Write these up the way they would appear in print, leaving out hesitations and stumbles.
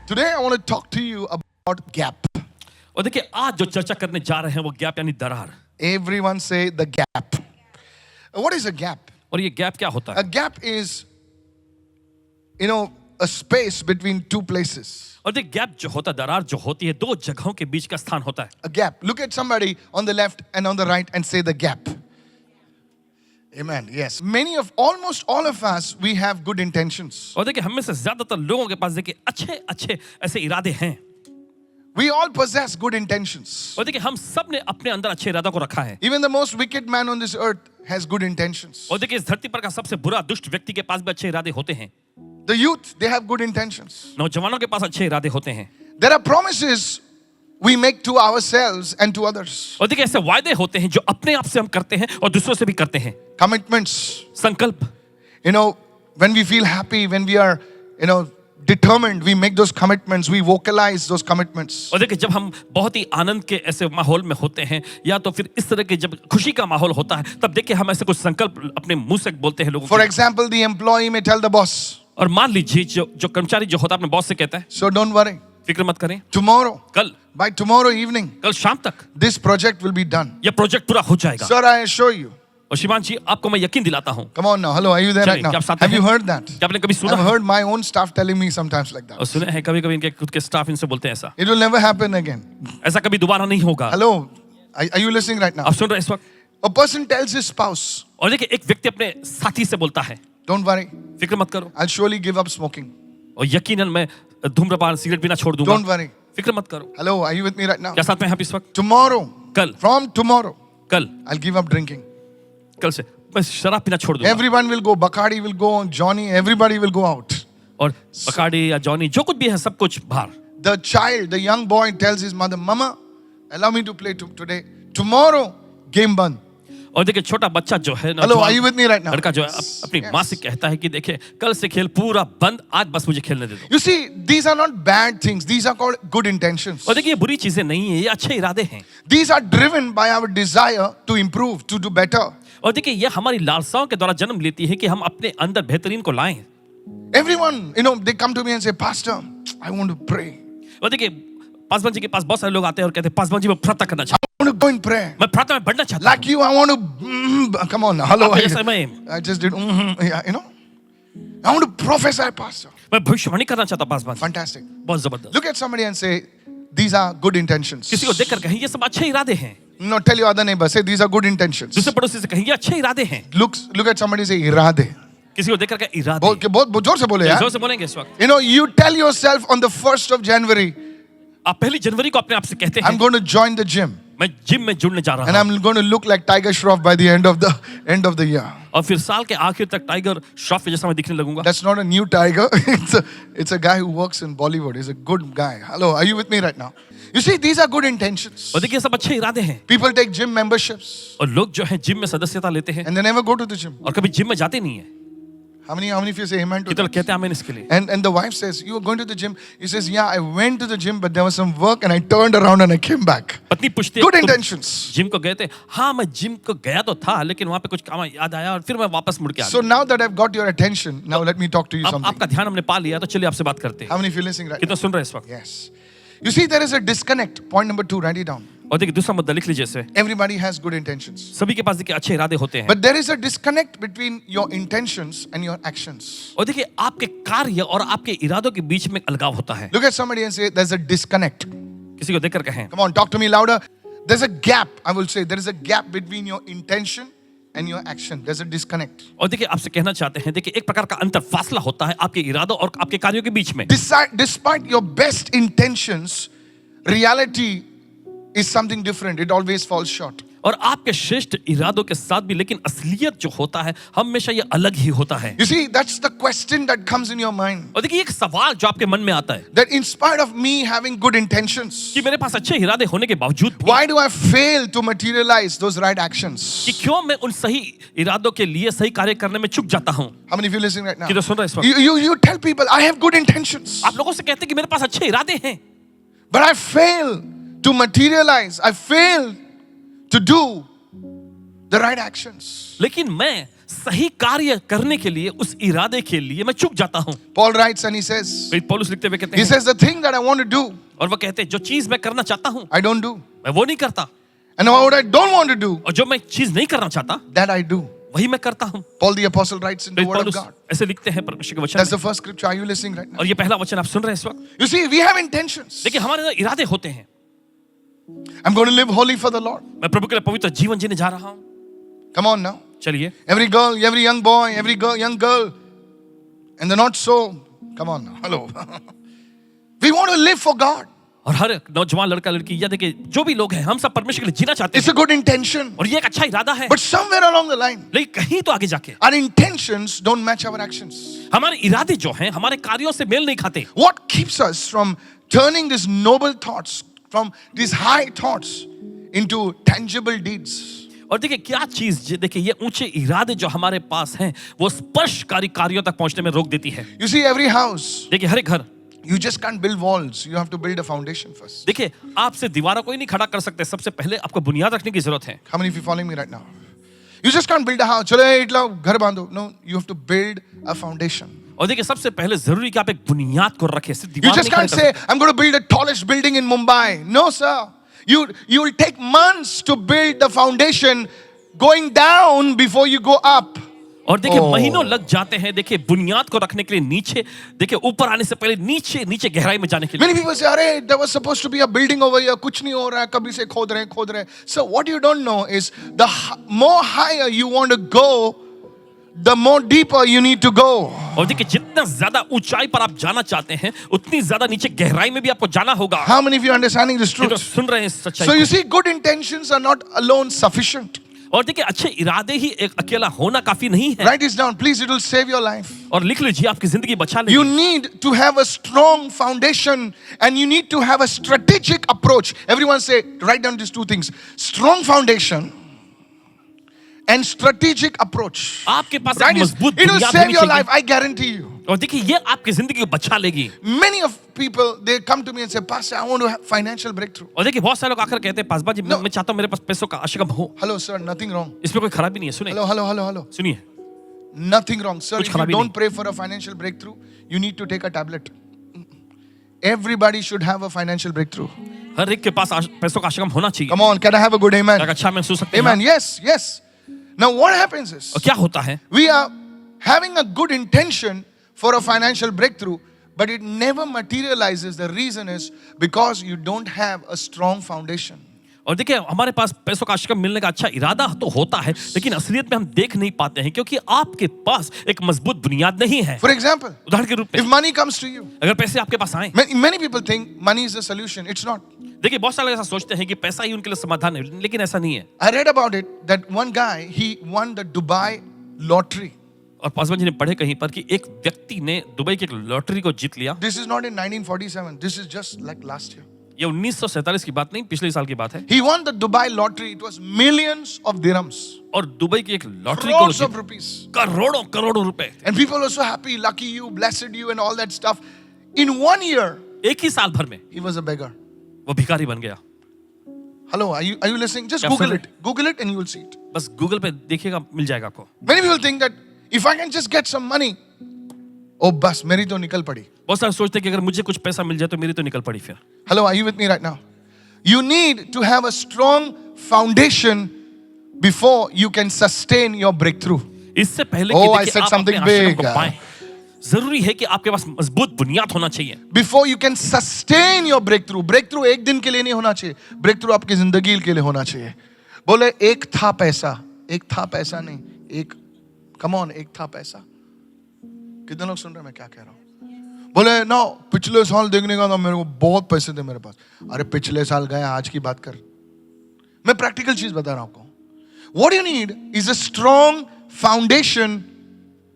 Today I want to talk to you about gap. और देखिए आज जो चर्चा करने जा रहे हैं वो गैप यानी दरार। Everyone say the gap. What is a gap? और ये गैप क्या होता A है? gap is, a space between two places. और देखिए गैप जो होता है, दरार जो होती है, दो जगहों के बीच का स्थान होता है। A gap. Look at somebody on the left and on the right and say the gap. Amen. Yes. Almost all of us, we have good intentions. और देखिए हम में से ज्यादातर लोगों के पास देखिए अच्छे अच्छे ऐसे इरादे हैं। We all possess good intentions. और देखिए हम सब ने अपने अंदर अच्छे इरादों को रखा है। Even the most wicked man on this earth has good intentions. और देखिए इस धरती पर का सबसे बुरा दुष्ट व्यक्ति के पास भी अच्छे इरादे होते हैं। The youth, they have good intentions. नौजवानों के पास अच्छे इरादे होते हैं। There are promises we make to ourselves and to others. और देखिए ऐसे वायदे होते हैं जो अपने आप से हम करते हैं और दूसरों से भी करते हैं। Commitments. संकल्प। When we feel happy, when we are, determined, we make those commitments, we vocalize those commitments. और देखिए जब हम बहुत ही आनंद के ऐसे माहौल में होते हैं या तो फिर इस तरह के जब खुशी का माहौल होता है तब देखिए हम ऐसे कुछ संकल्प अपने मुंह से बोलते हैं लोगों For को। example, the employee may tell the boss, और मान लीजिए जो कर्मचारी जो होता है अपने बॉस से कहता है, so don't worry, फिक्र मत करें, tomorrow, कल by tomorrow evening, कल शाम तक this project will be done. यह प्रोजेक्ट पूरा हो जाएगा। Sir, I assure you. और श्रीमान जी आपको मैं यकीन दिलाता हूँ। Come on now. Hello, are you there right चलिए, now? क्या आप साथ Have में you हैं? heard that? क्या आपने कभी सुना I've है? heard my own staff telling me sometimes like और that. सुने हैं कभी कभी इनके खुद के स्टाफ इनसे बोलते हैं ऐसा। It will never happen again. ऐसा कभी दोबारा नहीं होगा। Hello, are you listening right now? आप सुन रहे हैं इस वक्त? A person tells his spouse, और देखिए एक व्यक्ति अपने साथी से बोलता है, don't worry, फिक्र मत करो, I'll surely give up smoking. और यकीनन मैं धूम्रपान सिगरेट पीना छोड़ दूंगा। Don't worry. फिक्र मत करो। Hello, are you with me right now? क्या साथ में हैं आप इस वक्त? Tomorrow, कल from tomorrow, कल I'll give up drinking. कल से मैं शराब पीना छोड़ दूंगा। Everyone will go, Bacardi will go, Johnny, everybody will go out. और बकाडी या जॉनी जो कुछ भी है सब कुछ बाहर। The child, the young boy tells his mother, Mama, allow me to play today. Tomorrow, game band. और देखिए छोटा बच्चा जो है Hello, are you with me right now? लड़का जो है अपनी माँ से कहता है कि देखिए कल से खेल पूरा बंद, आज बस मुझे खेलने दे दो। You see, these are not bad things. These are called good intentions. और देखिए ये बुरी चीजें नहीं है, ये अच्छे इरादे हैं। These are driven by our desire to improve, to do better. और देखिए ये हमारी लालसाओं के द्वारा जन्म लेती है कि हम अपने अंदर बेहतरीन को लाएं। Everyone, they come to me and say, Pastor, I want to pray. और देखिए पासवान जी के पास बहुत सारे लोग आते हैं और कहते हैं पासवान जी मैं प्रार्थना करना चाहता I want to go in prayer. हूं, मैं प्रार्थना में बढ़ना चाहता Like you, I want to, come on, hello. आप जैसे मैं I just did, yeah, I want to prophesy, Pastor. मैं भविष्यवाणी करना चाहता हूं पासवान। Fantastic. बहुत जबरदस्त। Look at somebody and say, these are good intentions. किसी को देखकर कहें ये सब अच्छे इरादे हैं। No, tell your other neighbor, say, these are good intentions. दूसरे पड़ोसी से कहें ये अच्छे इरादे हैं। Look at somebody, say, irade. किसी को देखकर कहें इरादे। बहुत जोर से बोले यार. जोर से बोलेंगे इस वक्त। You tell yourself on the 1st of January, आप 1 जनवरी को अपने आप से कहते I'm हैं going to join the gym. मैं जिम में जुड़ने जा And रहा हूं I'm going to look like Tiger Shroff by the end of the year. और फिर साल के आखिर तक टाइगर श्रॉफ के जैसा मैं दिखने लगूंगा। That's not a new tiger. It's a guy who works in Bollywood. He's a good guy. Hello, are you with me right now? You see, these are good intentions. और देखिए सब अच्छे इरादे हैं। People take gym memberships और लोग जो है जिम में सदस्यता लेते हैं and they never go to the gym. और कभी जिम में जाते नहीं है। How many of you say amen to कितने that? कहते हैं आमीन इसके लिए। And the wife says, you are going to the gym. He says, yeah, I went to the gym, but there was some work and I turned around and I came back. पत्नी पूछती है Good तुम intentions. Gym को गए थे? हाँ मैं gym को गया तो था लेकिन वहां पे कुछ काम याद आया और फिर मैं वापस मुड़ के आ So now that I've got your attention, now let me talk to you गया। अब something. आपका ध्यान हमने पा लिया तो चलिए आपसे बात करते हैं। How many of you listening right कितना now? सुन रहे हैं इस वक्त? Yes. You see, there is a disconnect. Point number 2, write it down. और देखिए दूसरा मुद्दा लिख लीजिए इसे। Everybody has good intentions. सभी के पास देखिए अच्छे इरादे होते हैं। But there is a disconnect between your intentions and your actions. और देखिए आपके कार्य और आपके इरादों के बीच में अलगाव होता है। Look at somebody and say, there's a disconnect. किसी को देखकर कहें Come on, talk to me louder. There's a gap, I will say. There is a gap between your intention and your action. There's a disconnect. और देखिए आपसे कहना चाहते हैं देखिए एक प्रकार का अंतर फासला होता है आपके इरादों और आपके कार्यों के बीच में। Despite your best intentions, reality is something different. It always falls short. और आपके श्रेष्ठ इरादों के साथ भी लेकिन असलियत जो होता है हमेशा ये अलग ही होता है। You see, that's the question that comes in your mind. और देखिए एक सवाल जो आपके मन में आता है That in spite of me having good intentions, कि मेरे पास अच्छे इरादे होने के बावजूद भी why do I fail to materialize those right actions? कि क्यों मैं उन सही इरादों के लिए सही कार्य करने में चूक जाता हूँ। How many of you listening right now? किधर सुन रहे हैं इस वक्त? You tell people, I have good intentions, आप लोगों से कहते हैं कि मेरे पास अच्छे इरादे हैं but I fail to materialize. I fail to do the right actions. लेकिन मैं सही कार्य करने के लिए, उस इरादे के लिए मैं चूक जाता हूँ। Paul writes and he says, पौलुस लिखते हुए कहते he हैं, says, the thing that I want to do, और वो कहते हैं जो चीज मैं करना चाहता हूँ I don't do. मैं वो नहीं करता, And what I don't want to do, और जो मैं चीज नहीं करना चाहता that I do. वही मैं करता हूँ। Paul the apostle writes in the word of पौलुस God. ऐसे लिखते हैं परमेश्वर के वचन That's में। the first scripture. Are you listening right now? और ये पहला वचन आप सुन रहे हैं इस वक्त। You see, we have intentions. देखिए हमारे अंदर इरादे होते हैं। I'm going to live holy for the Lord. मैं प्रभु के लिए पवित्र जीवन जीने जा रहा हूँ। Come on now. चलिए, Every girl, every young boy, every girl, young girl, and they're not so. Come on now. Hello. We want to live for God. और हर एक नौजवान लड़का लड़की या देखिए जो भी लोग हैं, हम सब परमेश्वर के लिए जीना चाहते It's हैं a good intention. और ये एक अच्छा इरादा है। But somewhere along the line, लेकिन कहीं तो आगे जाके our intentions don't match our actions. हमारे इरादे जो हैं हमारे कार्यों से मेल नहीं खाते। What keeps us from turning these noble thoughts, from these high thoughts, into tangible deeds? और देखिए क्या चीज, देखिए ये ऊंचे इरादे जो हमारे पास हैं वो स्पर्शकारी कार्यों तक पहुंचने में रोक देती है। You see, every house, देखिए हर एक घर, you just can't build walls. You have to build a foundation first. देखिए आपसे दीवारों को ही नहीं खड़ा कर सकते, सबसे पहले आपको बुनियाद रखने की जरूरत है। How many of you following me right now? You just can't build a house. चलो इटला घर बांधो. No, you have to build a foundation. और देखिए सबसे पहले जरूरी कि आप एक बुनियाद को रखें, सिर्फ You दीवार just नहीं खड़े can't कर say, सकते। I'm going to build the tallest building in Mumbai. No, sir. You will take months to build the foundation, going down before you go up. और देखिए Oh. महीनों लग जाते हैं, देखिए बुनियाद को रखने के लिए नीचे, देखिए ऊपर आने से पहले नीचे नीचे गहराई में जाने के लिए। Many people say, "Arey, there was supposed to be a building over here. कुछ नहीं हो रहा है. कभी से खोद रहे. So what you don't know is the more higher you want to go, the more deeper you need to go. और देखिए जितना ज्यादा ऊंचाई पर आप जाना चाहते हैं उतनी ज्यादा नीचे गहराई में भी आपको जाना होगा। How many of you are understanding this ये तो truth? सुन रहे हैं इस सच्चाई So को। you see, good intentions are not alone sufficient. और देखिए अच्छे इरादे ही एक अकेला होना काफी नहीं है। Write this down, please. It will save your life. और लिख लीजिए, आपकी जिंदगी बचा You लेगी। need to have a strong foundation and you need to have a strategic approach. Everyone say, write down these two things: strong foundation and strategic approach. आपके पास Write एक this. मजबूत It will बुनियाद save होनी your चाहिए। life, I guarantee you. और देखिए ये आपकी जिंदगी को बचा लेगी। Many of people, they come to me and say, Pastor, I want to have financial breakthrough. और देखिए बहुत सारे लोग आकर कहते हैं, पासबा जी No. मैं चाहता हूँ मेरे पास पैसों का आशगम हो। Hello, sir, nothing wrong. इसमें कोई खराबी नहीं है। सुनिए Hello. सुनिए, Nothing wrong. Sir, कुछ if you खराबी don't नहीं। pray for a financial breakthrough, you need to take a tablet. Everybody should have a financial breakthrough. हर एक के पास पैसों का आशगम होना चाहिए। Come on, can I have a good amen? एक अच्छा महसूस सकते हैं। Amen. Yes. Now what happens is, और क्या होता है, we are having a good intention for a financial breakthrough, but it never materializes. The reason is because you don't have a strong foundation. और देखिए हमारे पास पैसों का आशगम मिलने का अच्छा इरादा तो होता है, लेकिन असलियत में हम देख नहीं पाते हैं क्योंकि आपके पास एक मजबूत बुनियाद नहीं है। For example, उदाहरण के रूप if में money comes to you, अगर पैसे आपके पास आए, many people think money is the solution. It's not. देखिए बहुत सारे लोग ऐसा सोचते हैं कि पैसा ही उनके लिए समाधान है, लेकिन ऐसा नहीं है। I read about it that one guy, he won the Dubai lottery. और पासवान जी ने पढ़े कहीं पर कि एक व्यक्ति ने दुबई की एक लॉटरी को जीत लिया। This is not in 1947. This is just like last year. ये 1947 की बात नहीं, पिछले साल की बात है। He won the Dubai lottery. It was millions of dirhams. और दुबई की एक लॉटरी को Crores of जीत, rupees. करोड़ों रुपए। And people were so happy, lucky you, blessed you, and all that stuff. In 1 year, एक ही साल भर में he was a beggar. वो भिखारी बन गया। Hello, are you listening? Just क्या Google soon it. Google it and you will see it. बस गूगल पे देखिएगा, मिल जाएगा आपको। Many people think that if I can just get some money, oh, bas, मेरी तो निकल पड़ी. बहुत सारे सोचते हैं कि अगर मुझे कुछ पैसा मिल जाए तो मेरी तो निकल पड़ी फिर। Hello, are you with me right now? You need to have a strong foundation before you can sustain your breakthrough. इससे पहले Oh, कि I देखिए said आप something अपने आश्रम को big. पाएं, जरूरी है कि आपके पास मजबूत बुनियाद होना चाहिए। Before you can sustain your breakthrough. Breakthrough एक दिन के लिए नहीं होना चाहिए. Breakthrough आपकी जिंदगी के लिए होना चाहिए. बोले एक था पैसा नहीं, एक, come on, एक था पैसा. कितने लोग सुन रहे हैं मैं क्या कह रहा हूँ? बोले ना पिछले साल देखने का था, मेरे को बहुत पैसे थे मेरे पास. अरे पिछले साल गया, आज की बात कर. मैं प्रैक्टिकल चीज बता रहा हूँ आपको. What you need is a strong foundation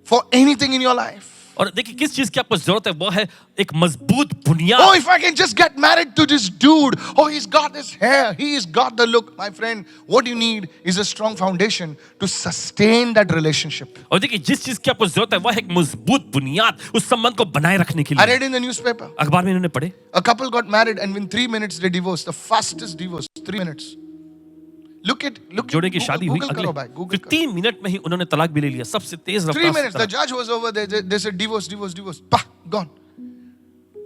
for anything in your life. और देखिए किस चीज की आपको जरूरत है, वो है एक मजबूत बुनियाद। Oh, if I can just get married to this dude. Oh, he's got this hair. He's got the look. My friend, what you need is a strong foundation to sustain that relationship. और देखिए जिस चीज की आपको जरूरत है वो है एक मजबूत बुनियाद उस संबंध को बनाए रखने के I लिए। read in the newspaper, अखबार में इन्होंने पढ़े a couple got married and within 3 minutes they divorced. The fastest divorce, 3 minutes. look. जोड़े की शादी हुई Google करो भाई, अगले Google फिर करो. 3 मिनट में ही उन्होंने तलाक भी ले लिया सबसे तेज 3 रफ्तार minutes, से the तलाक। judge was over there. They said divorce, divorce, divorce. Pah, gone.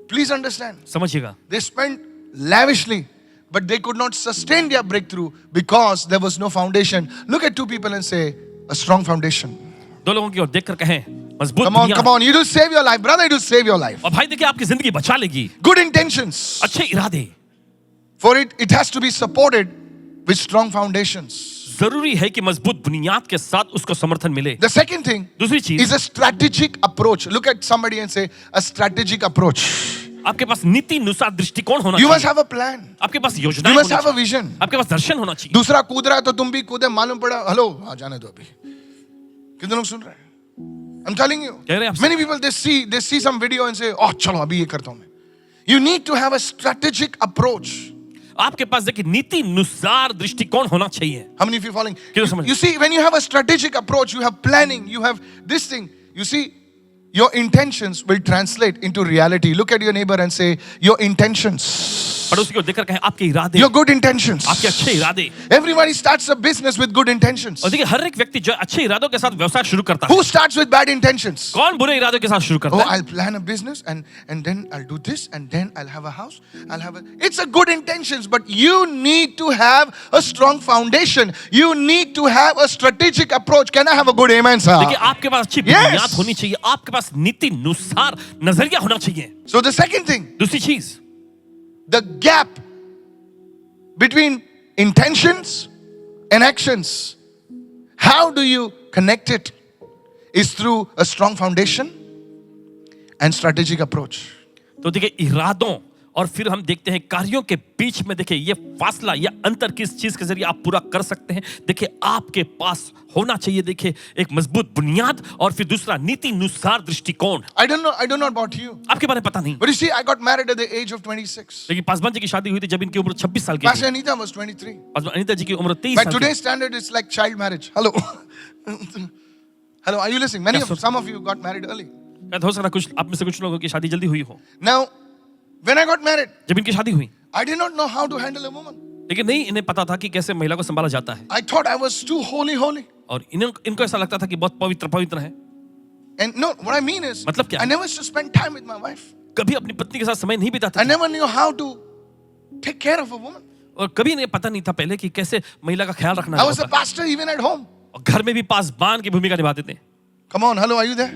Please understand. समझिएगा They spent lavishly, but they could not sustain their breakthrough because there was no foundation. Look at two people and say, a strong foundation. दो लोगों की ओर देखकर कहें मजबूत Come on, बुनियाद। come on. You do save your life, brother. You do save your life. और भाई देखिए आपकी जिंदगी बचा लेगी Good intentions. अच्छे इरादे। For it has to be supported with strong foundations. जरूरी है कि मजबूत बुनियाद के साथ उसको समर्थन मिले। The second thing दूसरी चीज is a strategic approach. Look at somebody and say, a strategic approach. आपके पास नीति अनुसार दृष्टिकोण होना You must चाहिए। have a plan. आपके पास You योजना must होनी have a चाहिए। vision. आपके पास दर्शन होना चाहिए। दूसरा कूद रहा है तो तुम भी कूदे, मालूम पड़ा हेलो हाँ जाने दो अभी. कितने लोग सुन रहे हैं? I'm telling you. कह रहे हैं आपसे। Many people they see some video and say, oh चलो अभी ये करता हूँ मैं. You need to have a strategic approach. आपके पास देखिए नीति अनुसार दृष्टिकोण होना चाहिए। How many of you following? कितने समझ? You see, when you have a strategic approach, you have planning, you have this thing. You see, your intentions will translate into reality. Look at your neighbor and say, your intentions. पड़ोसी को देखकर कहें आपके इरादे, Your good intentions. आपके अच्छे इरादे। Everybody starts a business with good intentions. और देखिए हर एक व्यक्ति जो अच्छे इरादों के साथ व्यवसाय शुरू करता है। Who starts with bad intentions? कौन बुरे इरादों के साथ शुरू Oh, करता है? I'll plan a business and then I'll do this and then I'll have a house. It's a good intentions, but you need to have a strong foundation. You need to have a strategic approach. Can I have a good amen, sir? देखिए आपके पास अच्छी Yes. बुनियाद होनी चाहिए, आपके पास नीति अनुसार नजरिया होना चाहिए। So the second thing, दूसरी चीज the gap between intentions and actions. How do you connect it? Is through a strong foundation and strategic approach. तो देखिए इरादों और फिर हम देखते हैं कार्यों के बीच में देखिए ये फासला या अंतर किस चीज के जरिए आप पूरा कर सकते हैं। देखिए आपके पास होना चाहिए देखिए एक मजबूत बुनियाद और फिर दूसरा नीति अनुसार दृष्टिकोण। I don't know about you, आपके बारे में पता नहीं, but you see, I got married at the age of 26. लेकिन पासवान जी की शादी हुई थी जब इनकी उम्र 26 साल की Pastor थी। Anita was 23. पासवान अनीता जी की उम्र 23 By साल की। today's standard, it's like child marriage. Hello. Hello, are you listening? Some of you got married early. शायद हो सकता है कुछ आप में से कुछ लोगों की शादी जल्दी हुई हो। Now, when I got married, जब इनकी शादी हुई I did not know how to handle a woman. लेकिन नहीं इन्हें पता था कि कैसे महिला को संभाला जाता है I thought I was too holy. और इनको ऐसा लगता था कि बहुत पवित्र है। And no, what I mean is, मतलब क्या I है? never used to spend time with my wife. कभी अपनी पत्नी के साथ समय नहीं बिताता I था never knew how to take care of a woman. और कभी इन्हें पता नहीं था पहले कि कैसे महिला का ख्याल रखना I was a होता है। pastor even at home. और घर में भी पासबान की भूमिका निभाते थे Come on, hello, are you there?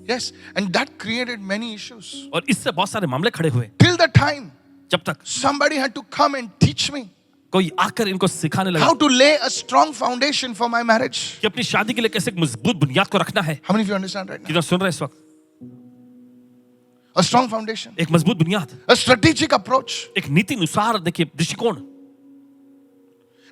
Yes. And that created many issues. और इससे बहुत सारे मामले खड़े हुए Till the time जब तक somebody had to come and teach me कोई आकर इनको सिखाने लगा how to lay a strong foundation for my marriage. कि अपनी शादी के लिए कैसे एक मजबूत बुनियाद को रखना है। How many of you understand right now? कितना सुन रहे हैं इस वक्त? A strong foundation, एक मजबूत बुनियाद, a strategic approach. एक नीति अनुसार देखिए दृष्टिकोण।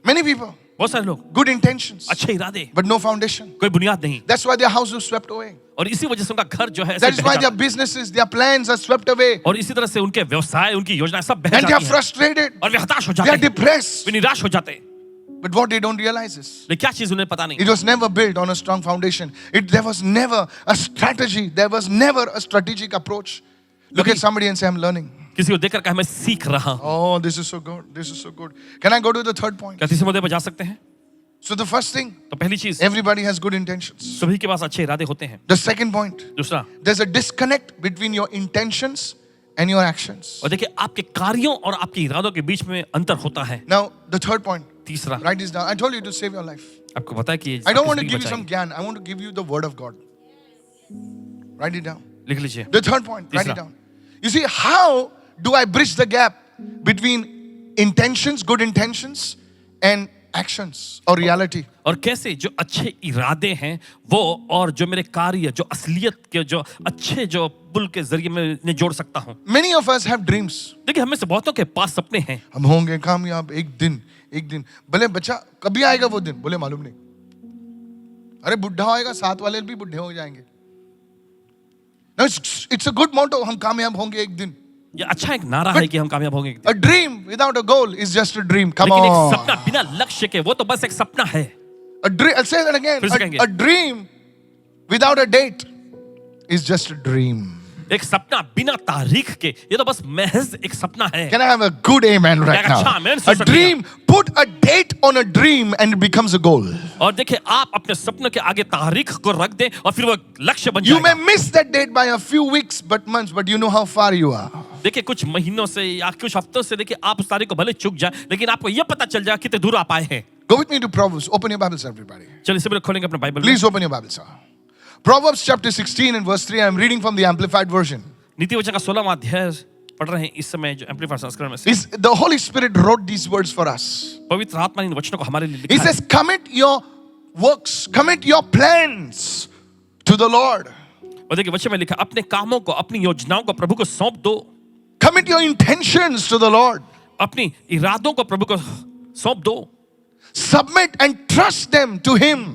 Many people, बहुत सारे लोग good intentions, अच्छे इरादे, but no foundation. कोई बुनियाद नहीं That's why their house was swept away. और इसी वजह से उनका घर जो है ऐसे That is बह why जाता their है। businesses, their plans are swept away. और इसी तरह से उनके व्यवसाय उनकी योजनाएं सब बह And they are जाती हैं frustrated. और वे हताश हो They जाते are हैं, depressed. वे निराश हो जाते हैं। But what they don't realize is, लेकिन क्या चीज उन्हें पता नहीं, it was never built on a strong foundation. There was never a strategy. There was never a strategic approach. Look at somebody and say, I'm learning. किसी को देखकर कहा मैं सीख रहा हूं। Oh, this is so good. This is so good. Can I go to the third point? क्या तीसरे मुद्दे पर जा सकते हैं? So the first thing, तो पहली चीज everybody has good intentions. सभी के पास अच्छे इरादे होते हैं। The second point, दूसरा there's a disconnect between your intentions and your actions. और देखिए आपके कार्यों और आपके इरादों के बीच में अंतर होता है। Now, the third point, तीसरा write this down. I told you to save your life. आपको पता है कि I don't want to आपकी give you जिंदगी some gyan. I want to give you the word of God. Write it down. बचाएगी। लिख लीजिए। The third point, write it तीसरा। down. You see, how do I bridge the gap between intentions, good intentions, and actions or reality? और कैसे जो अच्छे इरादे हैं वो और जो मेरे कार्य जो असलियत के जो अच्छे जो पुल के जरिए मैं इन्हें जोड़ सकता हूँ। Many of us have dreams. देखिए हमें से बहुतों के पास सपने हैं। हम होंगे कामयाब एक दिन भले बच्चा कभी आएगा वो दिन बोले मालूम नहीं, अरे बुढ़ा होएगा साथ वाले भी बुढ़े हो जाएंगे। No, it's a good motto, हम कामयाब होंगे एक दिन। ये अच्छा एक नारा है कि हम कामयाब होंगे एक दिन। A dream without a goal is just a dream. Come लेकिन एक on. सपना बिना लक्ष्य के वो तो बस एक सपना है। A dream, I'll say that again. फिर से कहेंगे। A dream without a date is just a dream. एक सपना बिना तारीख के, ये तो बस महज एक सपना है। Can I have a good amen right एक अच्छा now? amen सुन A सकते हैं। dream, put a date on a dream and it becomes a goal. और देखिए, आप अपने सपने के आगे तारीख को रख दें और फिर वो लक्ष्य बन You may जाएगा। miss that date by a few weeks, but months, but you know how far you are. देखिए, कुछ महीनों से या कुछ हफ्तों से देखिए आप उस तारीख को भले चूक जाए, लेकिन आपको यह पता चल जाए कितने दूर आप आए हैं। Go with me to Proverbs. Open your Bibles, everybody. चलिए सब लोग खोलेंगे अपना बाइबल में। Please open your Bibles, sir. Proverbs chapter 16 and verse 3. I'm reading from the Amplified Version. नीति वचन का 16वां अध्याय पढ़ रहे हैं इस समय, जो एम्पलीफाइड संस्करण में से। The Holy Spirit wrote these words for us. पवित्र आत्मा ने इन वचनों को हमारे लिए He लिखा है। says, commit your works, commit your plans to the Lord. और देखिए वचन में लिखा, अपने कामों को, अपनी योजनाओं को प्रभु को सौंप दो। Commit your intentions to the Lord. अपनी इरादों को प्रभु को सौंप दो। Submit and trust them to Him.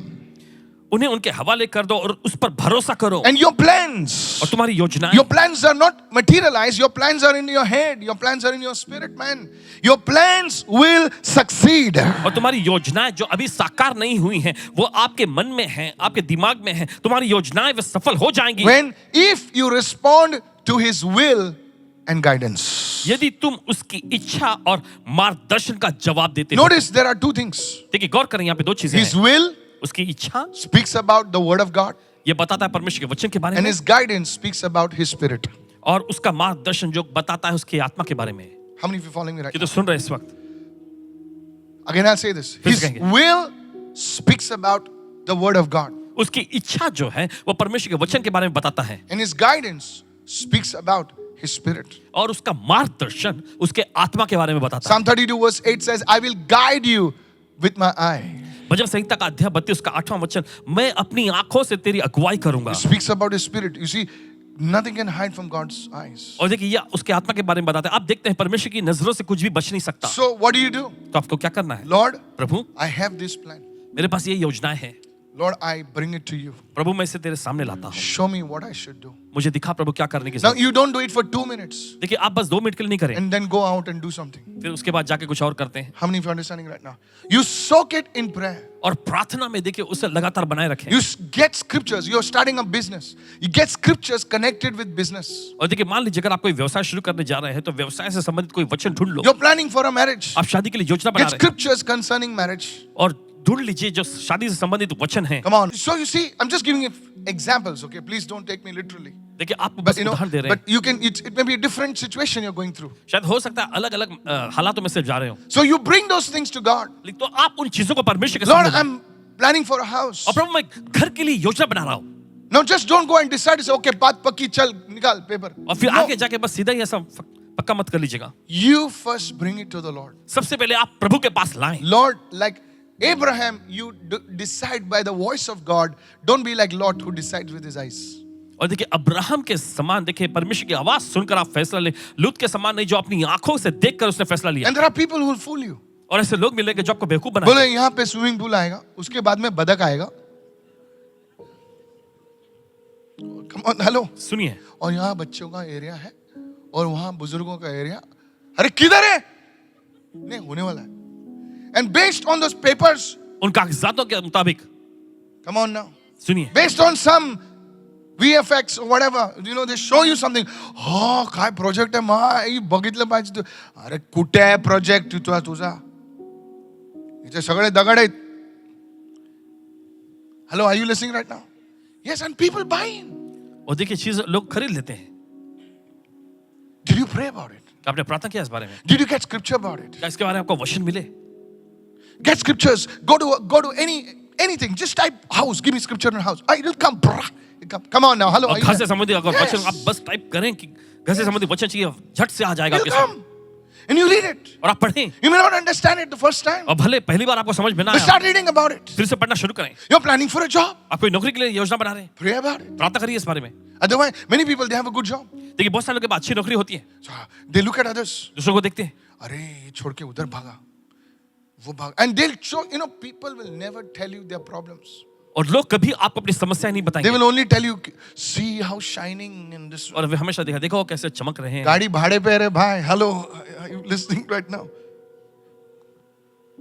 उन्हें उनके हवाले कर दो और उस पर भरोसा करो। And your plans, और तुम्हारी योजनाएं, your plans are not materialized. Your plans are in your head. Your plans are in your spirit, man. Your plans will succeed. और तुम्हारी योजनाएं जो अभी साकार नहीं हुई हैं, वो आपके मन में हैं, आपके दिमाग में हैं। तुम्हारी योजनाएं वे सफल हो जाएंगी When, if you respond to His will and guidance. यदि तुम उसकी इच्छा और मार्गदर्शन का जवाब देते हो। Notice there are two things. देखिए गौर करें, यहाँ पे दो चीजें His हैं। will उसकी इच्छा speaks about the Word of God, ये बताता है परमेश्वर के वचन के बारे and में, His guidance speaks about His Spirit. और उसका मार्गदर्शन जो बताता है उसकी आत्मा के बारे में। How many of you following me right ये now? तो सुन रहे हैं इस वक्त। Again, I'll say this. फिर His से कहेंगे। will speaks about the Word of God, उसकी इच्छा जो है वो परमेश्वर के वचन के बारे में बताता है, and His guidance speaks about His Spirit. और उसका मार्गदर्शन उसके आत्मा के बारे में बताता है। Psalm 32 verse 8 says, I will guide you with my eye. भजन संहिता का अध्याय 32 का 8वां वचन, मैं अपनी आंखों से तेरी अगुवाई करूंगा। It speaks about His Spirit. You see, nothing can hide from God's eyes. और देखिए यह उसके आत्मा के बारे में बताता है। आप देखते हैं परमेश्वर की नजरों से कुछ भी बच नहीं सकता। So what do? तो आपको क्या करना है? Lord, Prabhu, I have this plan. मेरे पास ये योजनाएं हैं। Lord, I bring it to you. प्रभु, मैं इसे तेरे सामने लाता हूँ। Show me what I should do. मुझे दिखा प्रभु क्या करने की Now, जरूरत। you don't do it for 2 minutes देखिए आप बस 2 मिनट के लिए नहीं करें, and then go out and do something. फिर उसके बाद जाके कुछ और करते हैं। How many of you are understanding right now? You soak it in prayer. और प्रार्थना में देखिए उसे लगातार बनाए रखें। You get scriptures. You're starting a business. You get scriptures connected with business. और देखिए मान लीजिए अगर आप कोई व्यवसाय शुरू करने जा रहे हैं तो व्यवसाय से संबंधित कोई वचन ढूंढ लो। You're planning for a marriage. आप शादी के लिए योजना बना Get रहे हैं scriptures concerning marriage. और ढूंढ लीजिए जो शादी से संबंधित वचन हैं। Come on. So you see, I'm just giving you examples, okay? Please don't take me literally. देखिए आपको But बस you know, उदाहरण दे रहे हैं। but you can. It may be a different situation you're going through. शायद हो सकता है अलग अलग हालातों में से जा रहे हो, So you bring those things to God. लेकिन तो आप उन चीजों को परमेश्वर के Lord, सामने लाएं। I'm planning for a house. और प्रभु मैं घर के लिए योजना बना रहा हूँ, Now just don't go and decide. Say, okay, बात पक्की चल निकाल paper. और फिर No. आगे जाके बस सीधा ही ऐसा पक्का मत कर लीजिएगा। You first bring it to the Lord. सबसे पहले आप प्रभु के पास लाएं। Lord, like Abraham, you decide by the voice of God. Don't be like Lot who decides with his eyes. और देखिए अब्राहम के समान देखिए परमेश्वर की आवाज सुनकर आप फैसला ले। लूत के समान नहीं जो अपनी आंखों से देखकर उसने फैसला लिया। And there are people who will fool you. और ऐसे लोग मिलेंगे जो आपको बेवकूफ बोले बनाएंगे। यहाँ पे स्विमिंग पूल आएगा, उसके बाद में बदक आएगा। Come on, hello. सुनिए, और यहाँ बच्चों का एरिया है और वहाँ बुजुर्गों का एरिया। अरे किधर है? नहीं होने वाला है। And based on those papers, उन कागजातों के मुताबिक, come on now. सुनिए, Based on some VFX or whatever, you know, they show you something. Oh, काय project आहे मा, बघितलं पाहिजे तू. अरे कुठे आहे project तुझा? इथे सगळे दगड आहेत. Hello, are you listening right now? Yes, and people buy in. और देखिए चीज लोग खरीद लेते हैं। Did you pray about it? क्या आपने प्रार्थना किया इस बारे में? Did you get scripture about it? क्या इसके बारे में आपको वचन मिले? Get scriptures. Go to anything. Just type house. Give me scripture in house. It will come. Come on now. Hello. और are you घर से there? संबंधित अगर Yes. वचन आप बस टाइप करें कि घर से संबंधित वचन चाहिए, झट से आ जाएगा It आपके will सामने। come. And you read it. और आप पढ़ें, You may not understand it the first time. और भले पहली बार आपको समझ में ना But आया, start reading about it. फिर से पढ़ना शुरू करें। You're planning for a job. आप कोई नौकरी के लिए योजना बना रहे हैं, Pray about it. प्रार्थना करिए इस बारे में। Otherwise, many people, they have a good job. देखिए बहुत सारे लोगों के पास अच्छी नौकरी होती है, So, they look at others. दूसरों को देखते हैं, अरे ये छोड़ के उधर भागा, वो भागा. And they'll show, people will never tell you their problems. और लोग कभी आपको अपनी समस्याएं नहीं They बताएंगे, will only tell you, see how shining in this. और वे हमेशा देखा देखो कैसे चमक रहे हैं। गाड़ी भाड़े पे है रे भाई. Hello, are you listening right now?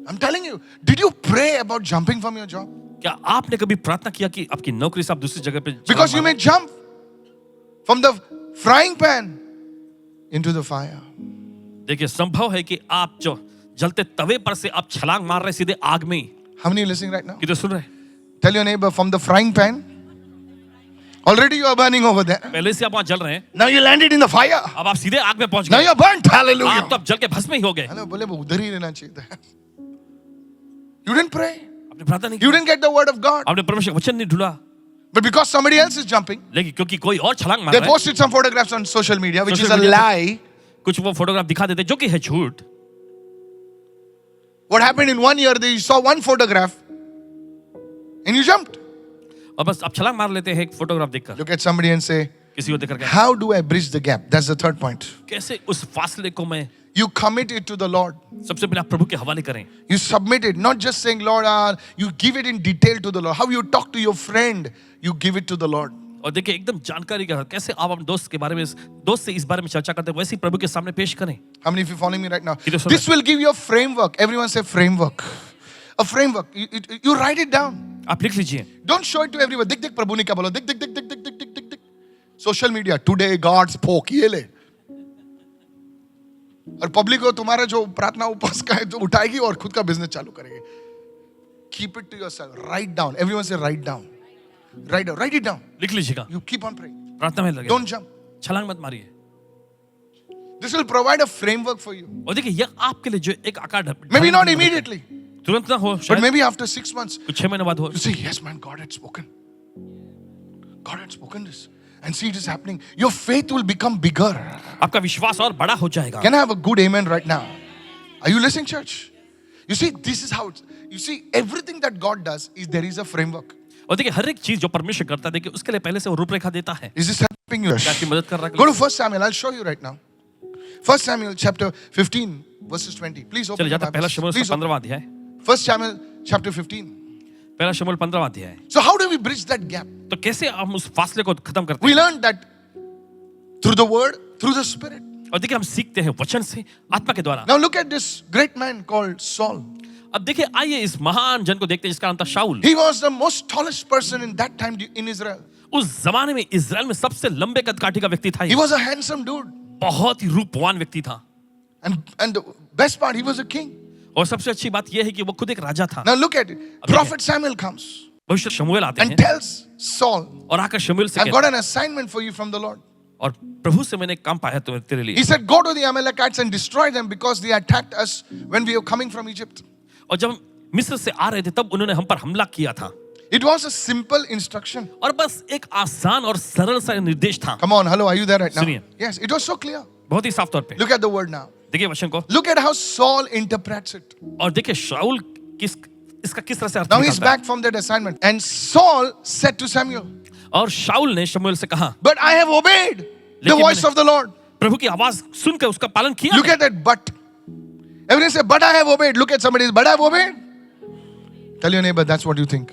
I'm telling you, did you pray about jumping from your job? क्या आपने कभी प्रार्थना किया कि आपकी नौकरी से आप दूसरी जगह पे Because you may jump from the frying pan into the fire. देखिए संभव है कि आप जो जलते तवे पर से आप छलांग मार रहे सीधे आग में। How many are listening right now? किधर सुन रहे? Tell your neighbor, from the frying pan, already you are burning over there. पहले से आप वहां जल रहे हैं, Now you landed in the fire. अब आप सीधे आग में पहुंच Now गए। you're burnt. Hallelujah. आप तो अब जल के भस्म ही हो गए। हेलो, बोले वो उधर ही रहना चाहिए था. You didn't pray. आपने प्रार्थना नहीं You की, didn't get the word of God. आपने परमेश्वर का वचन नहीं ढूंढा, But because somebody else is jumping, लेकिन क्योंकि कोई और छलांग मार they रहा है, posted some photographs on social media, which is Social a media lie. कुछ वो फोटोग्राफ दिखा देते जो कि है झूठ। What happened in 1 year, they saw one photograph and you jumped. और बस आप छलांग मार लेते हैं एक फोटोग्राफ देखकर, Look at somebody and say, किसी को देखकर, how do I bridge the gap? That's the third point. कैसे उस फासले को मैं, You commit it to the Lord. सबसे पहले आप प्रभु के हवाले करें। You submit it, not just saying, Lord, you give it in detail to the Lord. How you talk to your friend, you give it to the Lord. और देखिए एकदम जानकारी का कैसे आप अपने दोस्त के बारे में, दोस्त से इस बारे में चर्चा करते हैं, वैसे ही प्रभु के सामने पेश करें। How many of you following me right now? किधर सुन This will give you a framework. Everyone say framework. A framework. You write it down. आप लिख लीजिए, Don't show it to everyone. देख प्रभु ने क्या बोला. देख. Social media. Today God spoke. ये ले. और पब्लिक को तुम्हारा जो प्रार्थना उपवास का है जो उठाएगी और खुद का बिजनेस चालू करेगी. Keep it to yourself. Write down. Everyone say write down. Write it down. लिख लीजिएगा, You keep on praying. प्रार्थना में लगे, Don't jump. छलांग मत मारिए। This will provide a framework for you. और देखिए यह आपके लिए जो एक आकार, Maybe not immediately, तुरंत ना हो, but शायद maybe after 6 months, कुछ 6 महीने बाद हो। you say, yes, man, God had spoken. God had spoken this. And see it is happening. Your faith will become bigger. आपका विश्वास और बड़ा हो जाएगा। Can I have a good amen right now? Are you listening, church? You see, this is how you see, everything that God does is there is a framework. और देखिए हर एक चीज जो परमेश्वर करता है, देखिए उसके लिए पहले से वो रूपरेखा देता है। Is this helping you? क्या आपकी मदद कर रहा है? Go to 1 Samuel. I'll show you right now. 1 Samuel chapter 15 verses 20. Please open चलिए your जाता है पहला Bibles. शमूएल Please open. 15वां अध्याय। 1 Samuel chapter 15. पहला शमूएल 15वां अध्याय। So how do we bridge that gap? तो कैसे हम उस फासले को खत्म करते We हैं? learned that through the word, through the spirit. और देखिए हम सीखते हैं वचन से, आत्मा के द्वारा। Now look at this great man called Saul. अब देखिए आइए इस महान जन को देखते हैं जिसका नाम था शाऊल। He was the most tallest person in that time in Israel. उस जमाने में इजराइल में सबसे लंबे कदकाठी का व्यक्ति था He ये। was a handsome dude. बहुत ही रूपवान व्यक्ति था। And the best part, he was a king. और सबसे अच्छी बात यह है कि वो खुद एक राजा था। Now look at it. Prophet Samuel comes भविष्य शमूएल आते and हैं tells Saul, और आकर शमूएल से I've कहते got हैं, an assignment for you from the Lord. और प्रभु से मैंने एक काम पाया तो तेरे लिए। He said, go to the Amalekites and destroy them because they attacked us when we were coming from Egypt. और जब हम मिस्र से आ रहे थे तब उन्होंने हम पर हमला किया था। It was a simple instruction. और बस एक आसान और सरल सा निर्देश था। Come on, hello, are you there right now? सुनिए। Yes, it was so clear. बहुत ही साफ तौर पे Look at the word now. देखिए वचन को, Look at how Saul interprets it. और देखिए शाऊल इसका किस तरह से अर्थ Now he's निकालता है। back from that assignment. And Saul said to Samuel, और शाऊल ने शमूएल से कहा, but I have obeyed the लेकिन voice मैंने- of the Lord. प्रभु की आवाज सुनकर उसका पालन किया। Look at that but. Everyone say, but I have obeyed. Look at somebody, but I have obeyed. Tell your neighbor, that's what you think.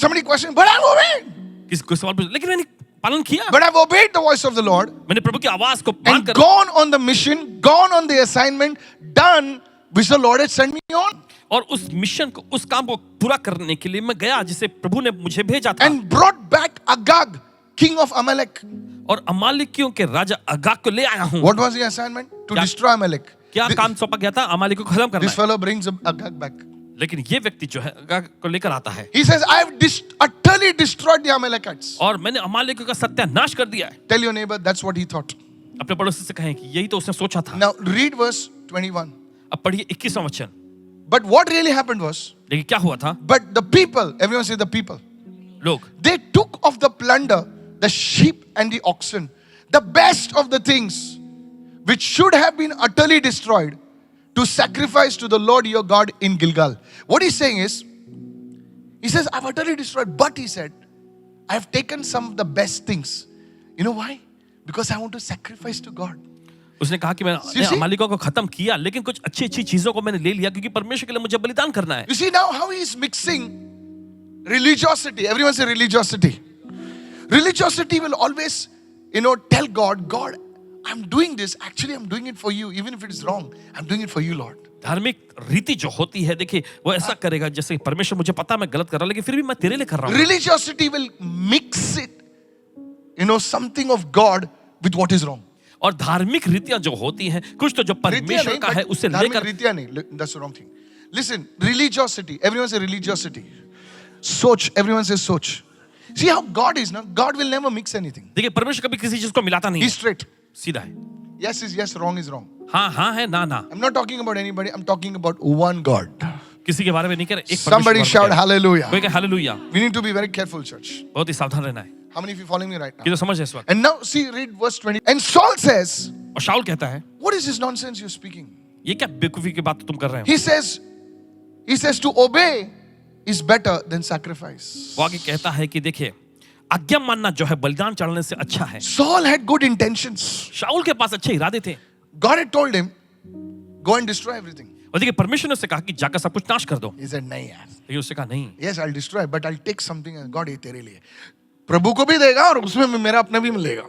Somebody question, but I have obeyed. किसी कोई सवाल पूछ, लेकिन मैंने पालन किया। But I have obeyed the voice of the Lord मैंने प्रभु की आवाज को and मानकर gone on the mission, gone on the assignment, done which the Lord had sent me on. और उस मिशन को, उस काम को पूरा करने के लिए मैं गया जिसे प्रभु ने मुझे भेजा था। And brought back Agag, king of Amalek. और अमालेकियों के राजा अगाग को ले आया हूँ। What was the assignment? To क्या- destroy Amalek. क्या काम सौंपा गया था? अमालेकियों को खत्म करना This है। fellow brings Agag back. लेकिन ये व्यक्ति जो है अगाग को लेकर आता है He says, I have utterly destroyed the Amalekites. और मैंने अमालेकियों का सत्यानाश कर दिया है। Tell your neighbor, that's what he thought. अपने पड़ोसी से कहें कि यही तो उसने सोचा था। Now read verse 21. अब पढ़िए 21वां वचन। But what really happened was, देखिए क्या हुआ था? but the people, everyone say the people, लोग they took of the plunder, the sheep and the oxen, the best of the things which should have been utterly destroyed, to sacrifice to the Lord your God in Gilgal. What he's saying is, he says, I've utterly destroyed, but he said, I've taken some of the best things. You know why? Because I want to sacrifice to God. उसने कहा कि मैंने see? अमालेकियों को खत्म किया, लेकिन कुछ अच्छी अच्छी चीजों को मैंने ले लिया क्योंकि परमेश्वर के लिए मुझे बलिदान करना है। You see now how he is mixing religiosity. Everyone say religiosity. Religiosity will always, tell God, God, I'm doing this. Actually, I'm doing it for you. Even if it is wrong, I'm doing it for you, Lord. धार्मिक रीति जो होती है देखिए वो ऐसा करेगा जैसे परमेश्वर मुझे पता है मैं गलत कर रहा हूं लेकिन फिर भी मैं तेरे लिए कर रहा हूं. Religiosity will mix it, something of God with what is wrong. और धार्मिक रीतियां जो होती हैं कुछ तो जो परमेश्वर का है उसे लेकर रीतियां नहीं. That's the wrong thing. Listen, religiosity. Everyone say religiosity. Soch. Everyone says soch. See how God is now. God will never mix anything. देखिए परमेश्वर कभी किसी चीज को मिलाता नहीं He's है, straight. सीधा है. Yes is yes, wrong is wrong. हाँ हाँ है ना ना. I'm not talking about anybody. I'm talking about one God. किसी के बारे में नहीं कह रहे. एक Somebody shout hallelujah. कोई कहे hallelujah. We need to be very careful, church. बहुत ही सावधान रहना है. How many of you following me right now? ये तो समझ है इस वक्त. And now see, read verse 20. And Saul says, और शाऊल कहता है what is this nonsense you're speaking? ये क्या बेवकूफी की बात तुम कर रहे हो. He says to obey is better than sacrifice. वो आगे कहता है कि देखिए आज्ञा मानना जो है बलिदान चढ़ाने से अच्छा है. Saul had good intentions. शाऊल के पास अच्छे इरादे थे. God had told him, go and destroy everything. और देखिए परमेश्वर ने उससे कहा कि जाकर सब कुछ नाश कर दो. He said, नहीं यार. लेकिन उससे कहा नहीं. Yes, I'll destroy, but I'll take something. God ये तेरे लिए. प्रभु को भी देगा और उसमें मेरा अपना भी मिलेगा.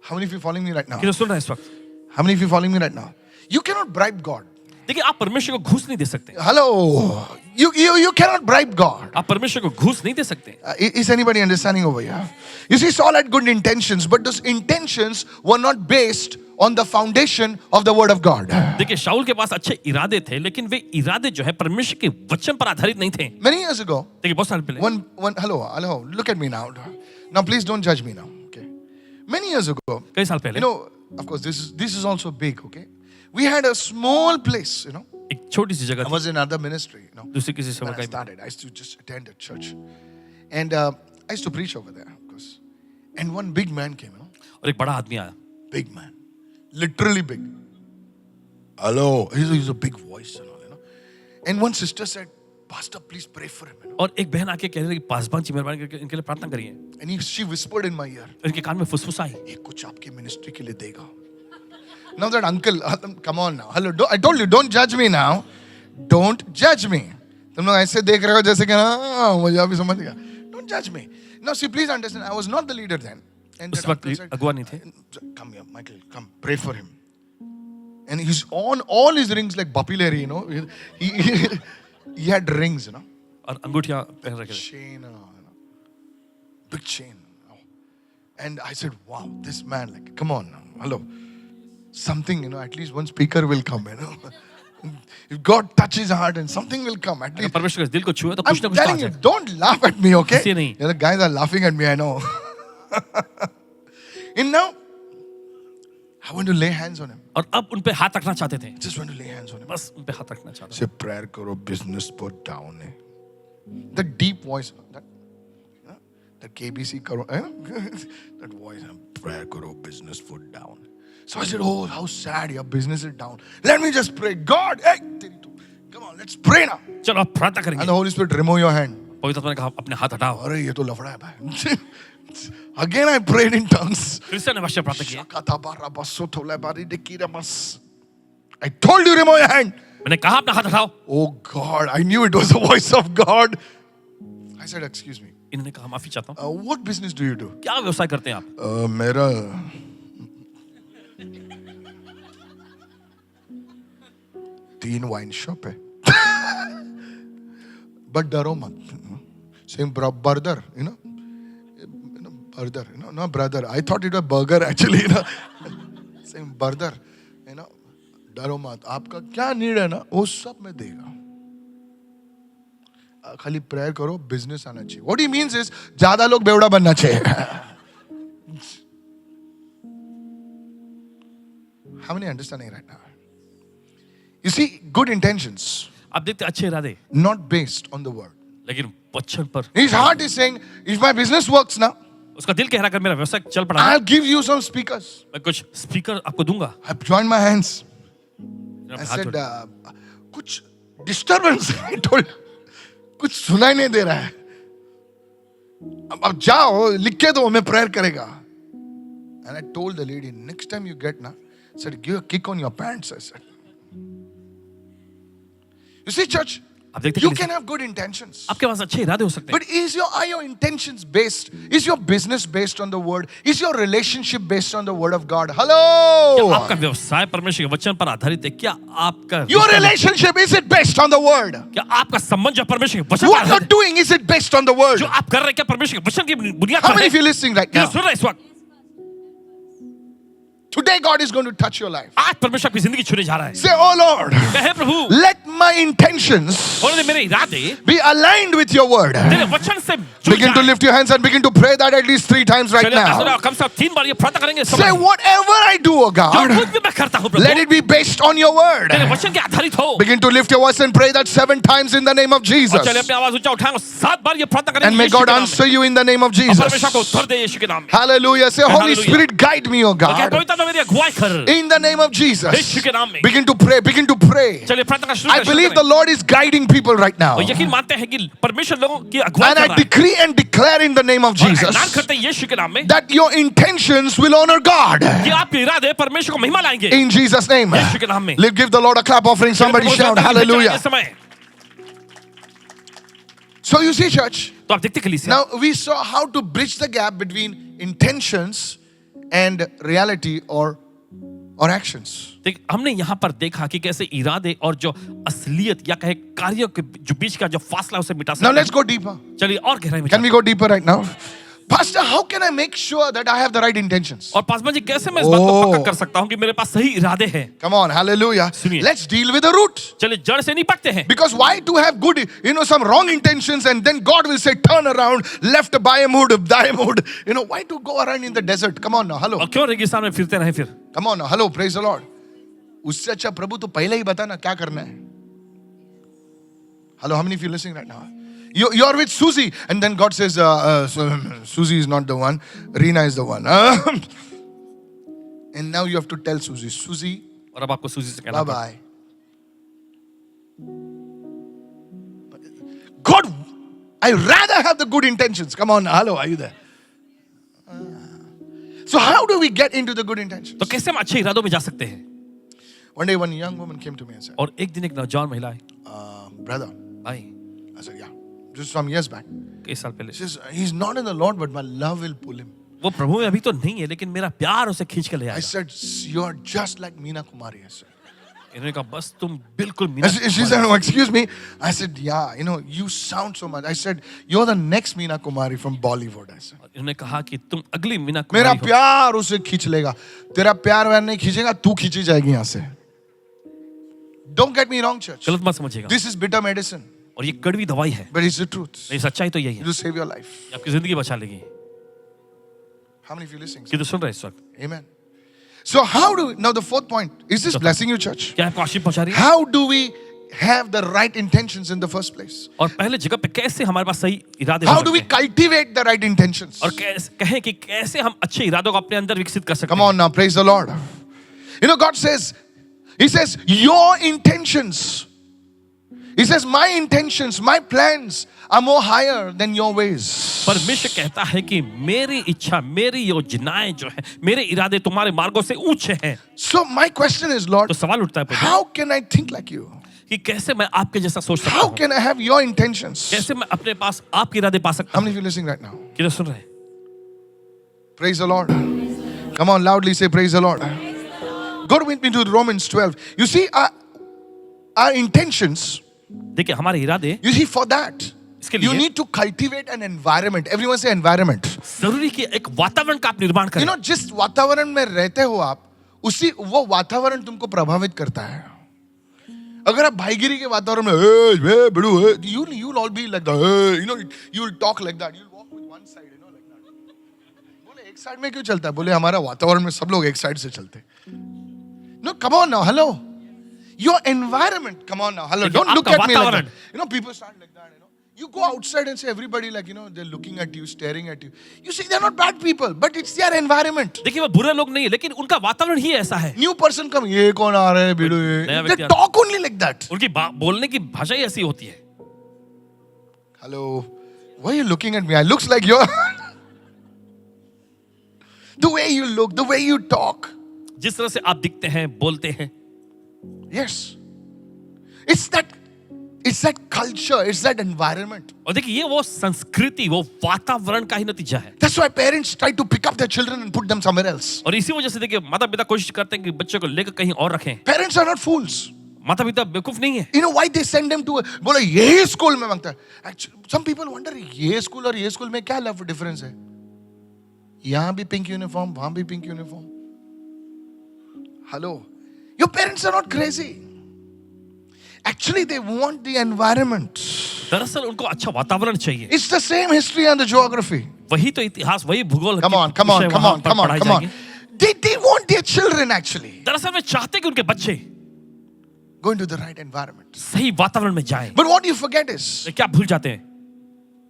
How many of you following me right now? कि सुन रहे हैं इस वक्त. How many of you following me right now? You cannot bribe God. देखिए आप परमेश्वर को घूस नहीं दे सकते. Hello. You cannot bribe God. आप परमेश्वर को घूस नहीं दे सकते. Is anybody understanding over here? You see, Saul had good intentions, but those intentions were not based on the foundation of the word of God. देखिए शाऊल के पास अच्छे इरादे थे लेकिन वे इरादे जो है परमेश्वर के वचन पर आधारित नहीं थे. Many years ago, देखिए बहुत साल पहले. hello, look at me now. Now please don't judge me now. Okay. Many years ago, कई साल पहले of course, this is also big. Okay. We had a small place. एक छोटी सी जगह I थी. was in another ministry. दूसरी किसी सेवा When I का started, I used to just attend a church, and I used to preach over there, of course. And one big man came. और एक बड़ा आदमी आया. Big man. Literally big. Hello. He's a big voice and all. And one sister said, Pastor, please pray for him. और एक बहन आके कह रही पासवान जी मेहरबानी करके इनके लिए प्रार्थना करिए. And she whispered in my ear, इनके कान में फुसफुसाई. ये कुछ आपके मिनिस्ट्री के लिए देगा. Now that uncle, come on now. Hello, I told you, don't judge me now. Don't judge me. तुम लोग ऐसे देख रहे हो जैसे कि ना मुझे अभी समझ गया. Don't judge me. Now see, please understand, I was not the leader then. And उस that वक्त uncle said, अगुवा नहीं थे. come here, Michael, come, pray for him. And he's on all his rings like Bapilary, He had rings, और अंगूठियां पहन रखे थे. Chain, big chain. And I said, wow, this man, like, come on now, hello. Something, at least one speaker will come, If God touches his heart and something will come, at अगर least. परमेश्वर के दिल को छुए तो I'm कुछ ना कुछ तो आ telling you, जाए. don't laugh at me, okay? इसलिए नहीं. The guys are laughing at me, I know. And now, I want to lay hands on him. और अब उन पे हाथ रखना चाहते थे. Just want to lay hands on him. बस उन पे हाथ रखना चाहते थे. Say prayer karo, business put down. The deep voice, that KBC karo, that voice, prayer karo, business foot down. So I said, oh, how sad, your business is down. Let me just pray. God, hey, come on, let's pray now. चलो अब प्रार्थना And करेंगे. the Holy Spirit, remove your hand. पवित्र आत्मा ने कहा अपने हाथ हटाओ. अरे ये तो लफड़ा है भाई. Again I prayed in tongues. Christian ने भाषा प्रार्थना की. I told you, remove your hand. मैंने कहा अपना हाथ हटाओ. Oh God, I knew it was the voice of God. I said, excuse me. इन्होंने कहा माफी चाहता हूँ. What business do you do? क्या व्यवसाय करते हैं आप? मेरा 3 वाइन शॉप है. But डरो मत. Saying brother, brother, not brother. I thought it was burger actually, Saying brother, डरो मत. आपका क्या नीड है ना, वो सब मैं देगा. खाली प्रेयर करो, बिजनेस आना चाहिए. What he means is, ज्यादा लोग बेवड़ा बनना चाहिए. How many understanding right now? You see, good intentions, आप देखते अच्छे इरादे not based on the word. लेकिन वचन पर. His heart is saying, if my business works now, उसका दिल कह रहा है मेरा व्यवसाय चल पड़ा. I'll give you some speakers. मैं कुछ स्पीकर आपको दूंगा. I joined my hands. I हाथ said, जोड़. कुछ disturbance. I told, कुछ सुनाई नहीं दे रहा है. अब जाओ, लिख के दो, मैं prayer करेगा. And I told the lady, next time you get, I said, give a kick on your pants, I said. You see, church, आप देखते You हैं can have good intentions. आपके पास अच्छे इरादे हो सकते हैं, But are your intentions based? Is your business based on the word? Is your relationship based on the word of God? क्या Hello. आपका व्यवसाय परमेश्वर के वचन पर आधारित है? क्या आपका Your रिश्ता- relationship, is it based on the word? क्या आपका संबंध जो परमेश्वर के वचन पर What you're आधारित है, doing, is it based on the word? जो आप कर रहे हैं क्या परमेश्वर के वचन की बुनियाद How पर many है? of you listening right क्या now? सुन रहे हैं इस वक्त? Today God is going to touch your life. आज परमेश्वर आपकी जिंदगी छूने जा रहा है। Say, oh Lord, कहे प्रभु, let my intentions होने दे मेरे इरादे be aligned with your word. तेरे वचन से जुड़ Begin to जाएं। lift your hands and begin to pray that at least 3 times right चलिए, ऐसा now. ना, कम से कम 3 बार ये प्रार्थना करेंगे। Say, whatever I do, oh जो God, कुछ भी मैं करता हूँ let Prabhu, it be based on your word. तेरे वचन के आधारित हो। Begin to lift your voice and pray that 7 times in the name of और चलिए Jesus. अपनी आवाज ऊंचा उठाएं और 7 बार ये प्रार्थना करेंगे And may यीशु God के नाम में। answer you in the name of और परमेश्वर को Jesus. उत्तर दे यीशु के नाम में। Hallelujah. Say, Holy Hallelujah. Spirit, guide me, oh और क्या God. पवित्र आत्मा मेरी अगुवाई कर। In the name of Jesus. यीशु के नाम में। Begin to pray. Begin to pray. चलिए प्रार्थना का शुरू I करें, believe शुरू the करें। Lord is guiding people right now. और And यकीन मानते हैं कि परमेश्वर लोगों की अगुवाई कर I रहा है। decree and declare in the name of और ऐलान Jesus करते हैं यीशु के नाम में that your intentions will honor God. कि आपके इरादे परमेश्वर को महिमा लाएंगे। In Jesus' name. यीशु के नाम में। Give the Lord a clap offering. Somebody चलिए, shout प्रभु, hallelujah. इस समय। So you see, church, तो आप देखते कलीसिया, now we saw how to bridge the gap between intentions and reality or actions. देख हमने यहाँ पर देखा कि कैसे इरादे और जो असलियत या कहे कार्यों के जो बीच का जो फासला उसे मिटा Now सकते let's हैं। go deeper. चलिए और गहराई में Can चलते we go deeper right now? Pastor, how can I make sure that I have the right intentions? हैं। और पासवान जी कैसे मैं इस बात को Oh. पक्का कर सकता हूँ कि मेरे पास सही इरादे हैं। Come on, hallelujah. सुनिए। Let's deal with the root. चलिए जड़ से निपटते हैं। Because why to have good, some wrong intentions and then God will say, turn around, left thy mood. Why to go around in the desert? Come on now, hello. और क्यों रेगिस्तान में फिरते रहे फिर? Come on now, hello, praise the Lord. उससे अच्छा प्रभु तो पहले ही बता ना क्या करना है. Hello, how many of you listening right now? You're with Susie, and then God says, Susie is not the one, Rina is the one. And now you have to tell Susie, और अब आपको सूजी से कहना bye पड़ेगा। bye. God, I rather have the good intentions. Come on, hello, are you there? So how do we get into the good intentions? तो कैसे हम अच्छे इरादों में जा सकते हैं? One day, one young woman came to me and said, और एक दिन एक नौजवान महिला आई, brother, भाई I said, yeah, just some years back. कई साल पहले, She says, he's not in the Lord, but my love will pull him. वो प्रभु में अभी तो नहीं है लेकिन मेरा प्यार उसे खींच के ले I आएगा। said, you're just like Meena Kumari. I said. इन्होंने कहा बस तुम बिल्कुल Meena She said, oh, excuse me. I said, yeah, you sound so much. I said, you're the next Meena Kumari from Bollywood. I said. इन्होंने कहा कि तुम अगली मीना मेरा कुमारी हो। प्यार उसे खींच लेगा. तेरा प्यार वैर नहीं खींचेगा, तू खींची जाएगी यहाँ से. Don't get me wrong, church. गलत मत समझिएगा। This is bitter medicine, और ये कड़वी दवाई है, but it's the truth. नहीं सच्चाई तो यही It है, will save your life. ये आपकी जिंदगी बचा लेगी। How many of you listening? कि तो सुन रहे हैं इस वक्त? Amen. So how do we, now the fourth point, is this blessing you, church? क्या आपको आशीष पहुंचा रही है? How do we have the right intentions in the first place? और पहले जगह पे कैसे हमारे पास सही इरादे How हो do we सकते हैं? cultivate the right intentions? और कहें कि कैसे हम अच्छे इरादों को अपने अंदर विकसित कर सकते Come हैं? on now, praise the Lord. God says, He says, your intentions. He says, my intentions, my plans are more higher than your ways. परमेश्वर कहता है कि मेरी इच्छा, मेरी योजनाएं जो है, मेरे इरादे तुम्हारे मार्गों से ऊंचे हैं। So my question is, Lord, तो सवाल उठता है प्रभु, how can I think like you? कि कैसे मैं आपके जैसा सोच सकता How हूँ? can I have your intentions? कैसे मैं अपने पास आपके इरादे पा सकता How हूँ? many of you listening right now? कि तो सुन रहे हैं? Praise the Lord. Come on, loudly say, praise the Lord. Go with me to Romans 12. You see, our intentions, देखिए हमारे इरादे, you see, for that, इसके you लिए need to cultivate an environment. Everyone say environment. जरूरी कि एक वातावरण का आप निर्माण करें। जिस वातावरण में रहते हो आप, उसी वो वातावरण तुमको प्रभावित करता है. अगर आप भाईगिरी के वातावरण में, hey, बिड़ू, you'll all be like that. Hey, you'll talk like that. You'll walk with one side, like that. बोले एक साइड में क्यों चलता है? बोले हमारा वातावरण में सब लोग एक साइड से चलते. No, come on now, hello. Your environment, come on now, hello. Don't look at me like that. People start like that. You go outside and say everybody like, they're looking at you, staring at you. You see, they're not bad people, but it's their environment. देखिए वो बुरे लोग नहीं है, लेकिन उनका वातावरण ही ऐसा है। New person come, ये कौन आ रहा है बिड़ू ये? They talk only like that. उनकी बोलने की भाषा ही ऐसी होती है। Hello, why are you looking at me? It looks like you're the way you look, the way you talk. जिस तरह से आप दिखते हैं, बोलते हैं, Yes, it's It's that culture, it's that environment. और देखिए ये वो संस्कृति, वो वातावरण का ही नतीजा है। That's why parents try to pick up their children and put them somewhere else. और इसी वजह से देखिए माता पिता कोशिश करते हैं कि बच्चों को लेकर कहीं और रखें। Parents are not fools. माता पिता बेवकूफ नहीं है। You know why they send them to बोला ये स्कूल में मांगता है। Actually, some people wonder ये स्कूल और ये स्कूल में क्या लव डिफरेंस है? यहाँ भी पिंक यूनिफॉर्म, वहां भी pink uniform. Hello, your parents are not crazy. Actually, they want the environment. दरअसल उनको अच्छा वातावरण चाहिए। It's the same history and the geography. वही तो इतिहास, वही भूगोल। Come on. They want their children actually दरअसल वे चाहते कि उनके बच्चे go into the right environment. सही वातावरण में जाएं। But what you forget is वे क्या भूल जाते हैं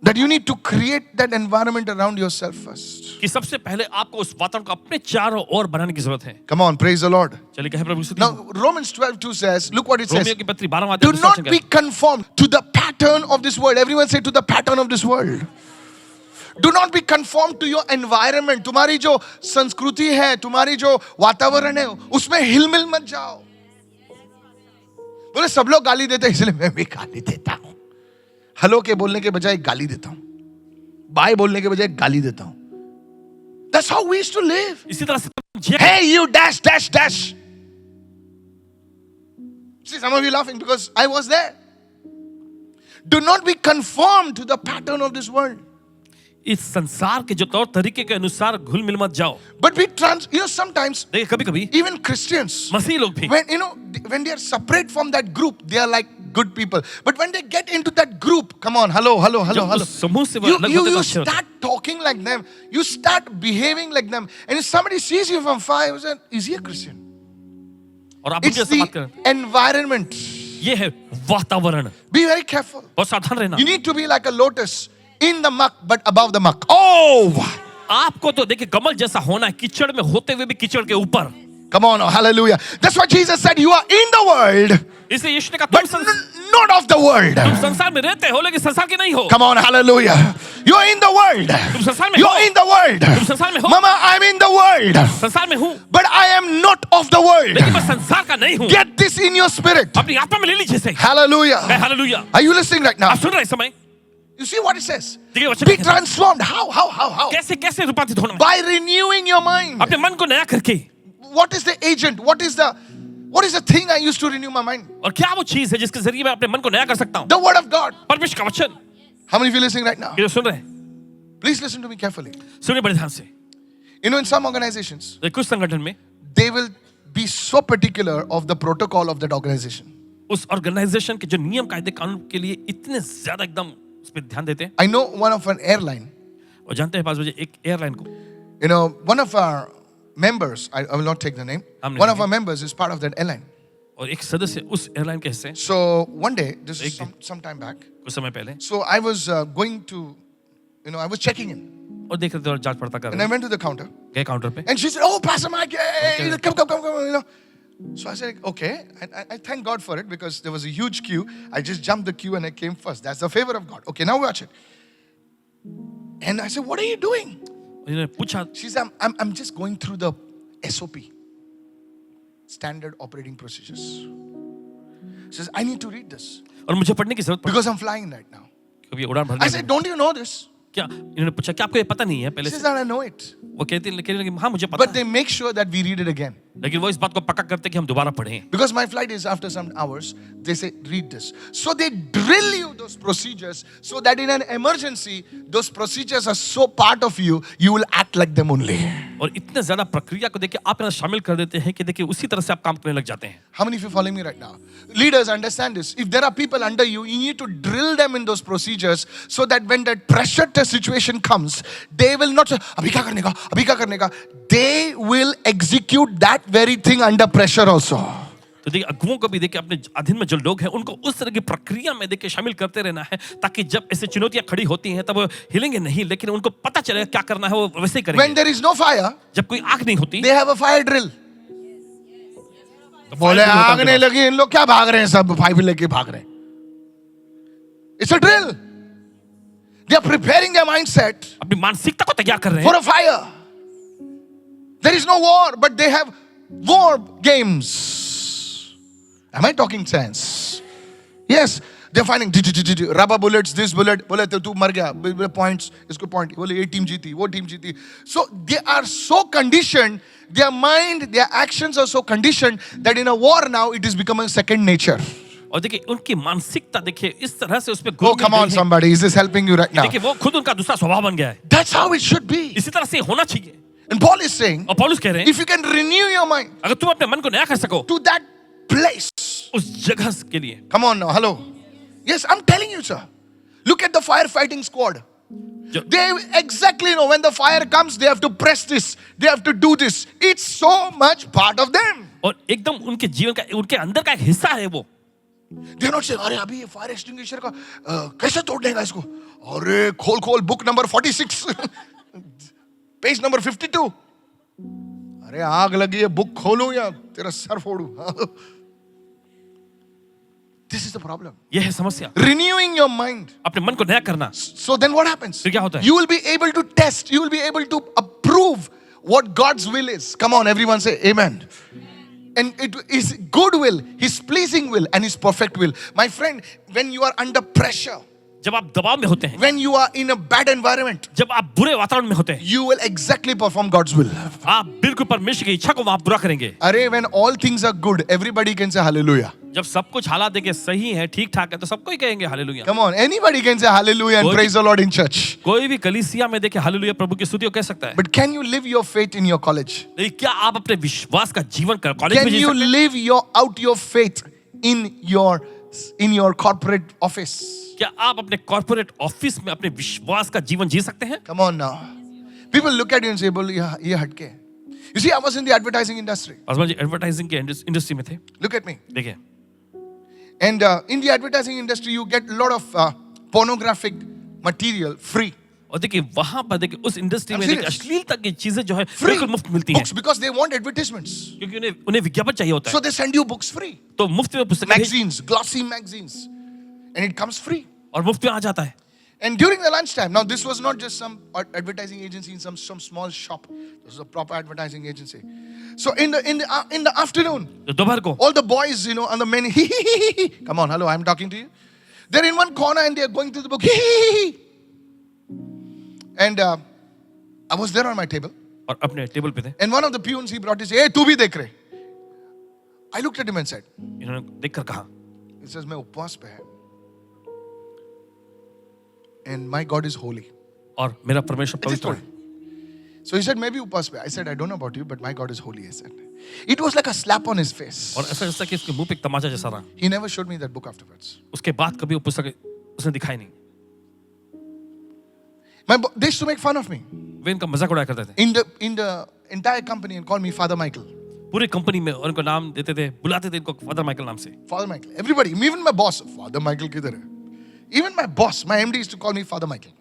that you need to create that environment around yourself first. कि सबसे पहले आपको उस वातावरण को अपने चारों ओर बनाने की जरूरत है। Come on, praise the Lord. चलिए कहे प्रभु स्तुति। Now, Romans 12:2 says, look what it says. Romeo की पत्री 12वां Do अध्याय not be conformed to the pattern of this world. Everyone say to the pattern of this world. Do not be conformed to your environment. तुम्हारी जो संस्कृति है, तुम्हारी जो वातावरण है, उसमें हिलमिल मत जाओ। बोले सब लोग गाली देते हैं इसलिए मैं भी गाली देता हूं। हेलो के बोलने के बजाय गाली देता हूं। बाय बोलने के बजाय गाली देता हूं। That's how we used to live. इसी तरह से Hey, you dash, dash, dash. See, some of you laughing because I was there. Do not be conformed to the pattern of this world. इस संसार के जो तौर तरीके के अनुसार घुल मिल मत जाओ। But we sometimes देखिए कभी कभी even Christians, मसीह लोग भी when they are separate from that group, they are like good people. But when they get into that group, come on, hello. जब उस समूह से वो अलग होते You तो अच्छे होते हैं। start talking like them. You start behaving like them. And if somebody sees you from far, you say, is he a Christian? और आप It's उनसे बात the करें। environment. ये है वातावरण। Be very careful. बहुत सावधान रहना। You need to be like a lotus in the muck, but above the muck. Oh! आपको तो देखिए कमल जैसा होना है, कीचड़ में होते हुए भी कीचड़ के ऊपर। Come on, oh, hallelujah. That's why Jesus said, you are in the world, इसलिए यीशु ने कहा but not of the world. तुम संसार में रहते हो लेकिन संसार के नहीं हो। Come on, hallelujah. You're in the world. तुम संसार में You're हो। in the world. तुम संसार में हो। Mama, I'm in the world, संसार में हूँ but I am not of the world. लेकिन मैं संसार का नहीं हूँ। Get this in your spirit. अपनी आत्मा में ले लीजिए इसे। Hallelujah. Hallelujah. Are you listening right now? आप सुन रहे हैं इस समय? You see what it says? देखिए वचन Be कहता है, transformed. How? कैसे कैसे रूपांतरित होना? By renewing your mind. अपने मन को नया करके। What is the agent? What is the thing I used to renew my mind? और क्या वो चीज है जिसके जरिए मैं अपने मन को नया कर सकता हूँ? The word of God. परमेश्वर का वचन। How many of you listening right now? ये जो सुन रहे हैं, Please listen to me carefully. सुनिए बड़े ध्यान से। You know, in some organizations, कुछ संगठन में they will be so particular of the protocol of that organization. उस ऑर्गेनाइजेशन के जो नियम कायदे कानून के लिए इतने ज्यादा एकदम उस पर ध्यान देते हैं। I know one of an airline, और जानते हैं पास मुझे एक एयरलाइन को, you know, one of our members, I will not take the name, हम नहीं one of लेंगे। our members is part of that airline. और एक सदस्य उस एयरलाइन के हिस्से हैं। So one day, this is एक some time back, कुछ समय पहले, so I was going to, I was checking in, और देख रहे थे और जांच पड़ताल कर and रहे I went to the counter, गए काउंटर पे। and she said, "Oh, Pastor Mike, hey, come. So I said, okay. I thank God for it because there was a huge queue. I just jumped the queue and I came first. That's the favor of God. Okay, now watch it. And I said, what are you doing? उन्होंने पूछा, She said, I'm just going through the SOP, standard operating procedures. She says, I need to read this और मुझे पढ़ने की जरूरत पड़ी because I'm flying right now. क्योंकि उड़ान भरने I said, don't you know this? क्या इन्होंने पूछा क्या आपको ये पता नहीं है पहले She से? says, I know it. वो कहती है हाँ मुझे पता But है, they make sure that we read it again. लेकिन वो इस बात को पक्का करते हैं कि हम दोबारा पढ़ें। Because my flight is after some hours, they say, read this. So they drill you those procedures so that in an emergency, those procedures are so part of you, you will act like them only. और इतने ज्यादा प्रक्रिया को देखिए आप यहाँ शामिल कर देते हैं कि देखिए उसी तरह से आप काम करने लग जाते हैं। How many of you following me right now? Leaders, understand this. If there are people under you, you need to drill them in those procedures so that when that pressure test situation comes, they will not say, अभी क्या करने का? They will execute that very thing under pressure also. तो देखिए अगुओं को भी देखिए अपने अधीन में जो लोग हैं उनको उस तरह की प्रक्रिया में देखिए शामिल करते रहना है ताकि जब ऐसे चुनौतियां खड़ी होती हैं तब वो हिलेंगे नहीं, लेकिन उनको पता चलेगा क्या करना है, वो वैसे ही When करेंगे। there is no fire, जब कोई आग नहीं होती they have a fire drill. तो बोले फायर भी होता आग है नहीं उनके लगी, इन लोग क्या भाग रहे हैं, सब फाइव लेके भाग रहे हैं. It's a drill. They are preparing their mindset पास। अपनी मानसिकता को तैयार कर रहे for हैं। a fire. There is no war, but they have war games. Am I talking sense? Yes. They're finding rubber bullets, this bullet. बोले तो तू मर गया. Points, इसको point. बोले ये team जीती, वो team जीती. So they are so conditioned. Their mind, their actions are so conditioned that in a war now it is becoming second nature. और देखिए उनकी मानसिकता देखिए इस तरह से उस पे Oh, come on, somebody. Is this helping you right now? देखिए वो खुद उनका दूसरा स्वभाव बन गया है. That's how it should be. इसी तरह से होना चाहिए. And Paul is saying, और पौलुस कह रहे हैं if you can renew your mind अगर तुम अपने मन को नया कर सको to that place. उस जगह के लिए. Come on now, hello. Yes, I'm telling you, sir. Look at the firefighting squad. They exactly know when the fire comes, they have to press this, they have to do this. It's so much part of them. और एकदम उनके जीवन का उनके अंदर का एक हिस्सा है वो. They're not saying, अरे अभी ये फायर एक्सटिंग्विशर का कैसे तोड़ लेगा इसको? अरे खोल बुक नंबर 46 पेज नंबर 52. अरे आग लगी है, बुक खोलूं या तेरा sir फोड़ूं? This is the problem. ये है समस्या. Renewing your mind. अपने मन को नया करना. So then what happens? फिर क्या होता है? You will be able to test, you will be able to approve what God's will is. Come on, everyone say amen. And it is good will, His pleasing will, and His perfect will. My friend, when you are under pressure, जब आप दबाव में होते हैं, when you are in a bad environment, जब आप बुरे वातावरण में होते हैं, you will exactly perform God's will. आप बिल्कुल परमेश्वर की इच्छा को आप पूरा करेंगे. अरे when all things are good, everybody can say hallelujah. जब सब कुछ हालात देखिए सही है, ठीक ठाक है, तो सबको ही कहेंगे hallelujah. Come on, anybody can say hallelujah and praise the Lord in church. कोई भी कलीसिया में देखिए हालेलुया प्रभु की स्तुति को कह सकता है. But can you live your faith in your college? लेकिन क्या आप अपने विश्वास का जीवन कर कॉलेज में Can जी you सकते हैं? live your faith in your corporate office? क्या आप अपने कॉर्पोरेट ऑफिस में अपने विश्वास का जीवन जी सकते हैं? Come on now. People look at you and say, बोल ये हटके. You see, I was in the advertising industry. आसमान जी एडवर्टाइजिंग के इंडस्ट्री में थे. Look at me. देखिए And in the advertising industry, you get a lot of pornographic material free. और देखिए वहां पर देखिए उस इंडस्ट्री I'm में देखिए serious. अश्लीलता की चीजें जो है Free बिल्कुल मुफ्त मिलती हैं. books because they want advertisements. क्योंकि उन्हें विज्ञापन चाहिए होता So है. they send you books free. तो मुफ्त में पुस्तकें Magazines, glossy magazines. And it comes free. और मुफ्त में आ जाता है. And during the lunchtime, now this was not just some advertising agency in some small shop. This was a proper advertising agency. So in the afternoon, तो दोपहर को all the boys, and the men, come on, hello, I'm talking to you. They're in one corner and they're going through the book, and I was there on my table. और अपने table पे थे. And one of the peons, he brought his, hey, तू भी देख रहे. I looked at him and said, इन्होंने देखकर कहा, he says, मैं उपवास पे है. And my God is holy. और मेरा परमेश्वर I just पवित्र told है. him. So he said, maybe upas pe. I said, I don't know about you, but my God is holy, I said. It was like a slap on his face. और ऐसा जैसा कि उसके मुंह पे एक तमाचा जैसा रहा. He never showed me that book afterwards. उसके बाद कभी वो पुस्तक उसने दिखाई नहीं. They used to make fun of me. वे इनका मजाक उड़ाया करते थे. In the entire company and call me Father Michael. पूरी कंपनी में उनको नाम देते थे, बुलाते थे इनको फादर माइकल नाम से. Father Michael. Everybody, even my boss, Father Michael किधर है? Even my boss, my MD used to call me Father Michael.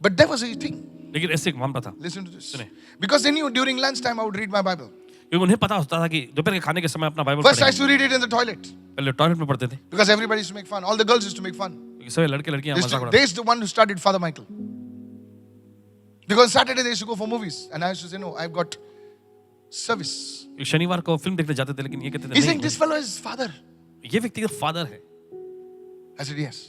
But there was a thing. लेकिन ऐसे एक मामला था. Listen to this. सुने. Because they knew during lunchtime I would read my Bible. क्योंकि उन्हें पता होता था कि दोपहर के खाने के समय अपना बाइबल First I पढ़ेंगे. used to read it in the toilet. पहले टॉयलेट में पढ़ते थे. Because everybody used to make fun. All the girls used to make fun. क्योंकि सभी लड़के लड़कियां मजाक उड़ाते. They used to the one who started Father Michael. Because Saturday they used to go for movies. And I used to say, no, I've got service. थे. शनिवार को film देखने जाते थे लेकिन ये कहते थे He's saying, नहीं. this fellow is father. ये व्यक्ति का फादर है. I said, yes.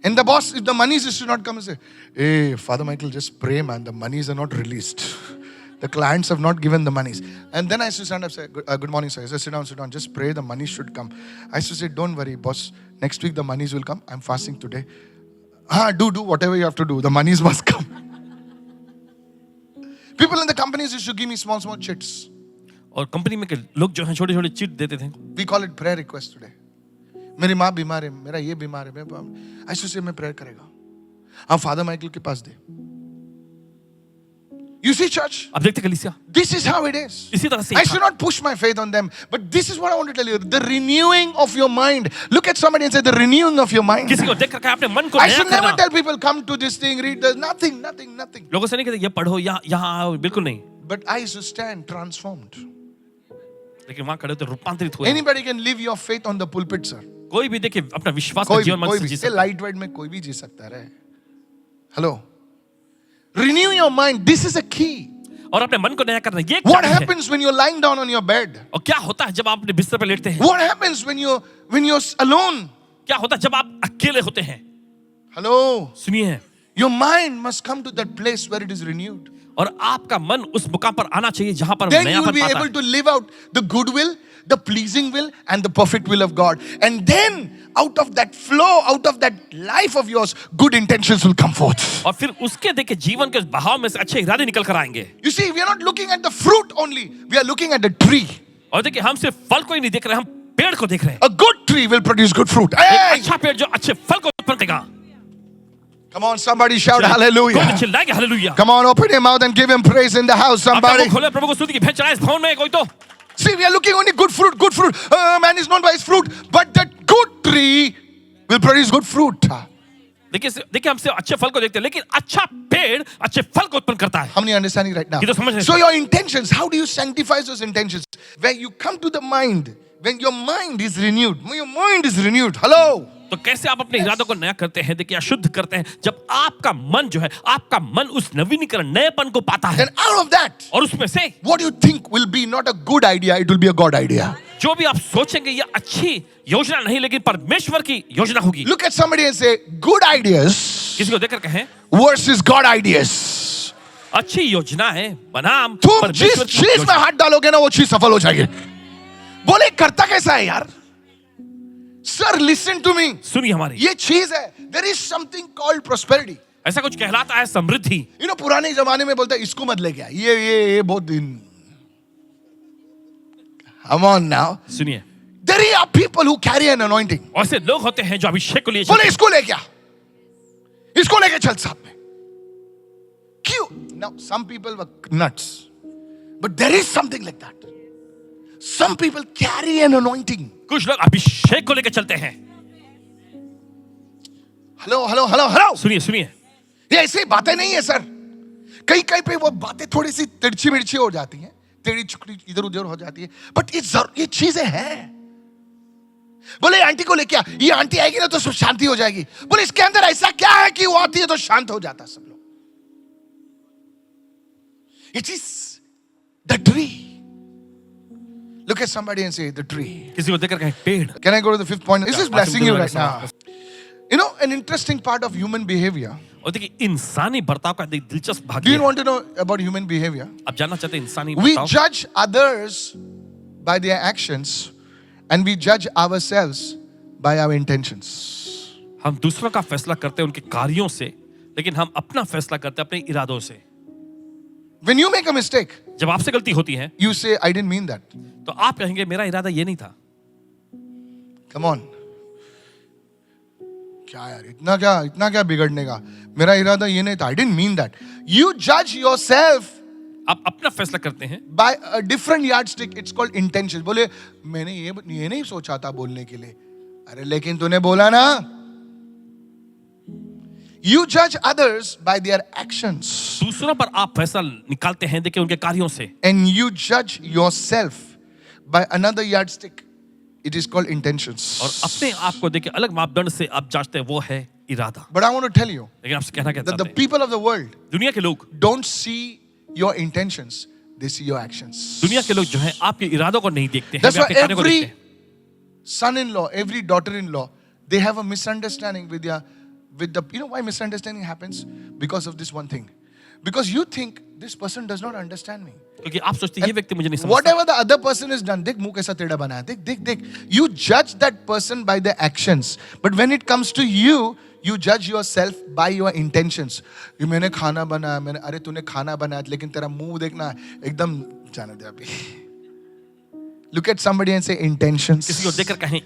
And the boss, if the monies used to not come and say, hey, Father Michael, just pray, man. The monies are not released. The clients have not given the monies. And then I used to stand up and say, good morning, sir. I said, sit down. Just pray, the money should come. I used to say, don't worry, boss. Next week the monies will come. I'm fasting today. Do whatever you have to do. The monies must come. People in the companies used to give me small chits. और company में के लोग जो हैं छोटे छोटे chit देते थे. We call it prayer request today. मेरी माँ बीमार है, मेरा ये बीमार है. I used to say, मैं prayer करेगा. हाँ, Father Michael के पास दे. You see, church? अब देखते कलीसिया. This is how it is. इसी तरह से I should not push my faith on them. But this is what I want to tell you. The renewing of your mind. Look at somebody and say, the renewing of your mind. किसी को देख कर अपने मन को I नया should never करना. tell people, come to this thing, read this. Nothing. लोगों से नहीं कहते ये पढ़ो यहाँ आओ, बिल्कुल नहीं. But I used to stand transformed. लेकिन वहां खड़े होते रूपांतरित हुए. Anybody can live your faith on the pulpit, sir. कोई भी देखिए अपना विश्वास का जीवन मन से जी सकता है. लाइट में कोई भी जी सकता है. Hello. Renew your mind. This is a key. और अपने मन को नया करना, ये What चाबी है। happens when you're lying down on your bed? और क्या होता है जब आप अपने बिस्तर पर लेटते हैं? What happens when you're alone? क्या होता है जब आप अकेले होते हैं? Hello. सुनिए, Your mind must come to that place where it is renewed. और आपका मन उस मुकाम पर आना चाहिए जहां पर Then you will नयापन be पाता able है। to live out the good will, the pleasing will, and the perfect will of God. And then, out of that flow, out of that life of yours, good intentions will come forth. और फिर उसके देखिए जीवन के उस बहाव में से अच्छे इरादे निकल कर आएंगे। You see, we are not looking at the fruit only, we are looking at the tree. और देखिए हम सिर्फ फल को ही नहीं देख रहे, हम पेड़ को देख रहे हैं। A good tree will produce good fruit. एक Hey! अच्छा पेड़ जो अच्छे फल को उत्पन्न करेगा। Come on, somebody shout कोई तो hallelujah. चिल्लाएंगे hallelujah. Come on, open your mouth and give him praise in the house, अपना somebody. मुंह खोले, प्रभु को स्तुति की भेंट चढ़ाएं इस भवन में कोई तो। See, we are looking only good fruit, good fruit. Man is known by his fruit, but that good tree will produce good fruit. How देखिए हम सिर्फ अच्छे फल को देखते हैं, लेकिन अच्छा पेड़ अच्छे फल को उत्पन्न करता है। many are understanding right now? ये तो समझ रहे हैं। So your intentions, how do you sanctify those intentions? When you come to the mind, when your mind is renewed, hello. तो कैसे आप अपने इरादों को नया करते हैं, देखिए शुद्ध करते हैं, जब आपका मन जो है, आपका मन उस नवीनीकरण नएपन को पाता है, Then out of that, और उसमें से what you think will be not a good idea, it will be a God idea. जो भी आप सोचेंगे ये अच्छी योजना नहीं, लेकिन परमेश्वर की योजना होगी। Look at somebody and say, good ideas किसी को देखकर कहें, versus God ideas. अच्छी योजना है बनाम तुम परमेश्वर जिस की चीज में योजना। हाथ डालोगे ना वो चीज सफल हो जाएगी। बोले करता कैसा है यार? सर लिसन टू मी, सुनिए हमारी, ये चीज है, there is something called prosperity. ऐसा कुछ कहलाता है समृद्धि। यू नो पुराने जमाने में बोलता है इसको मत लेके आ, ये बहुत दिन। Come on now. सुनिए, There are people who carry an anointing. ऐसे लोग होते हैं जो अभिषेक को लिए बोले चलते इसको लेके आ, इसको लेके चल साथ में। क्यों? Now some people were nuts, but there is something like that. Some people carry an anointing. हैं। कुछ लोग अभिषेक को लेकर चलते हैं। हेलो सुनिए सुनिए, ये ऐसी बातें नहीं है सर। कहीं कहीं पे वो बातें थोड़ी सी तिरछी मिर्ची हो जाती हैं, टेढ़ी चुकड़ी इधर उधर हो जाती है, बट ये चीजें हैं। बोले आंटी को लेके आ, ये आंटी आएगी ना तो सब शांति हो जाएगी। बोले इसके अंदर ऐसा क्या है कि वो आती है तो शांत हो जाता सब लोग। It is the tree. Look at somebody and से द ट्री। किसी को देखकर कहें पेड़। Can I go to the fifth point? This is blessing you right now. पाँचवें You know, an interesting part of human behavior. और देखिए इंसानी बर्ताव का एक दिलचस्प भाग Do ये you है। want to know about human behavior? आप जानना चाहते हैं इंसानी We बर्ताव? judge others by their actions and we judge ourselves by our intentions. हम दूसरों का फैसला करते हैं उनके कार्यों से, लेकिन हम अपना फैसला करते हैं अपने इरादों से। When you make a mistake, जब आपसे गलती होती है you say, I didn't mean that. तो आप कहेंगे मेरा इरादा ये नहीं था। Come on. क्या यार, इतना क्या बिगड़ने का? मेरा इरादा ये नहीं था. I didn't mean that. You judge yourself आप अपना फैसला करते हैं by a different yardstick. It's called intentions. बोले मैंने ये नहीं सोचा था बोलने के लिए. अरे लेकिन तूने बोला ना. You judge others by their actions. दूसरों पर आप फैसला निकालते हैं देखिए उनके कार्यों से, And you judge yourself by another yardstick. It is called intentions. और अपने आप को देखिए अलग मापदंड से आप जांचते हैं, वो है इरादा। But I want to tell you लेकिन आपसे कहना क्या that the चाहते हैं, people of the world दुनिया के लोग don't see your intentions, they see your actions. दुनिया के लोग जो है आपके इरादों को नहीं देखते हैं, That's वे why आपके कार्यों को देखते every हैं। son-in-law, every daughter-in-law, they have a misunderstanding with the, you know why misunderstanding happens? Because of this one thing. Because you think this person does not understand me. क्योंकि आप सोचते हैं ये व्यक्ति मुझे नहीं समझता। Whatever the other person has done, देख मुंह कैसा टेढ़ा बना है, देख. You judge that person by their actions, but when it comes to you, you judge yourself by your intentions. ये मैंने खाना बनाया, अरे तूने खाना बनाया, लेकिन तेरा मुंह देखना एकदम जाने दे अभी. Look at somebody and say intentions. किसी को देखकर कहें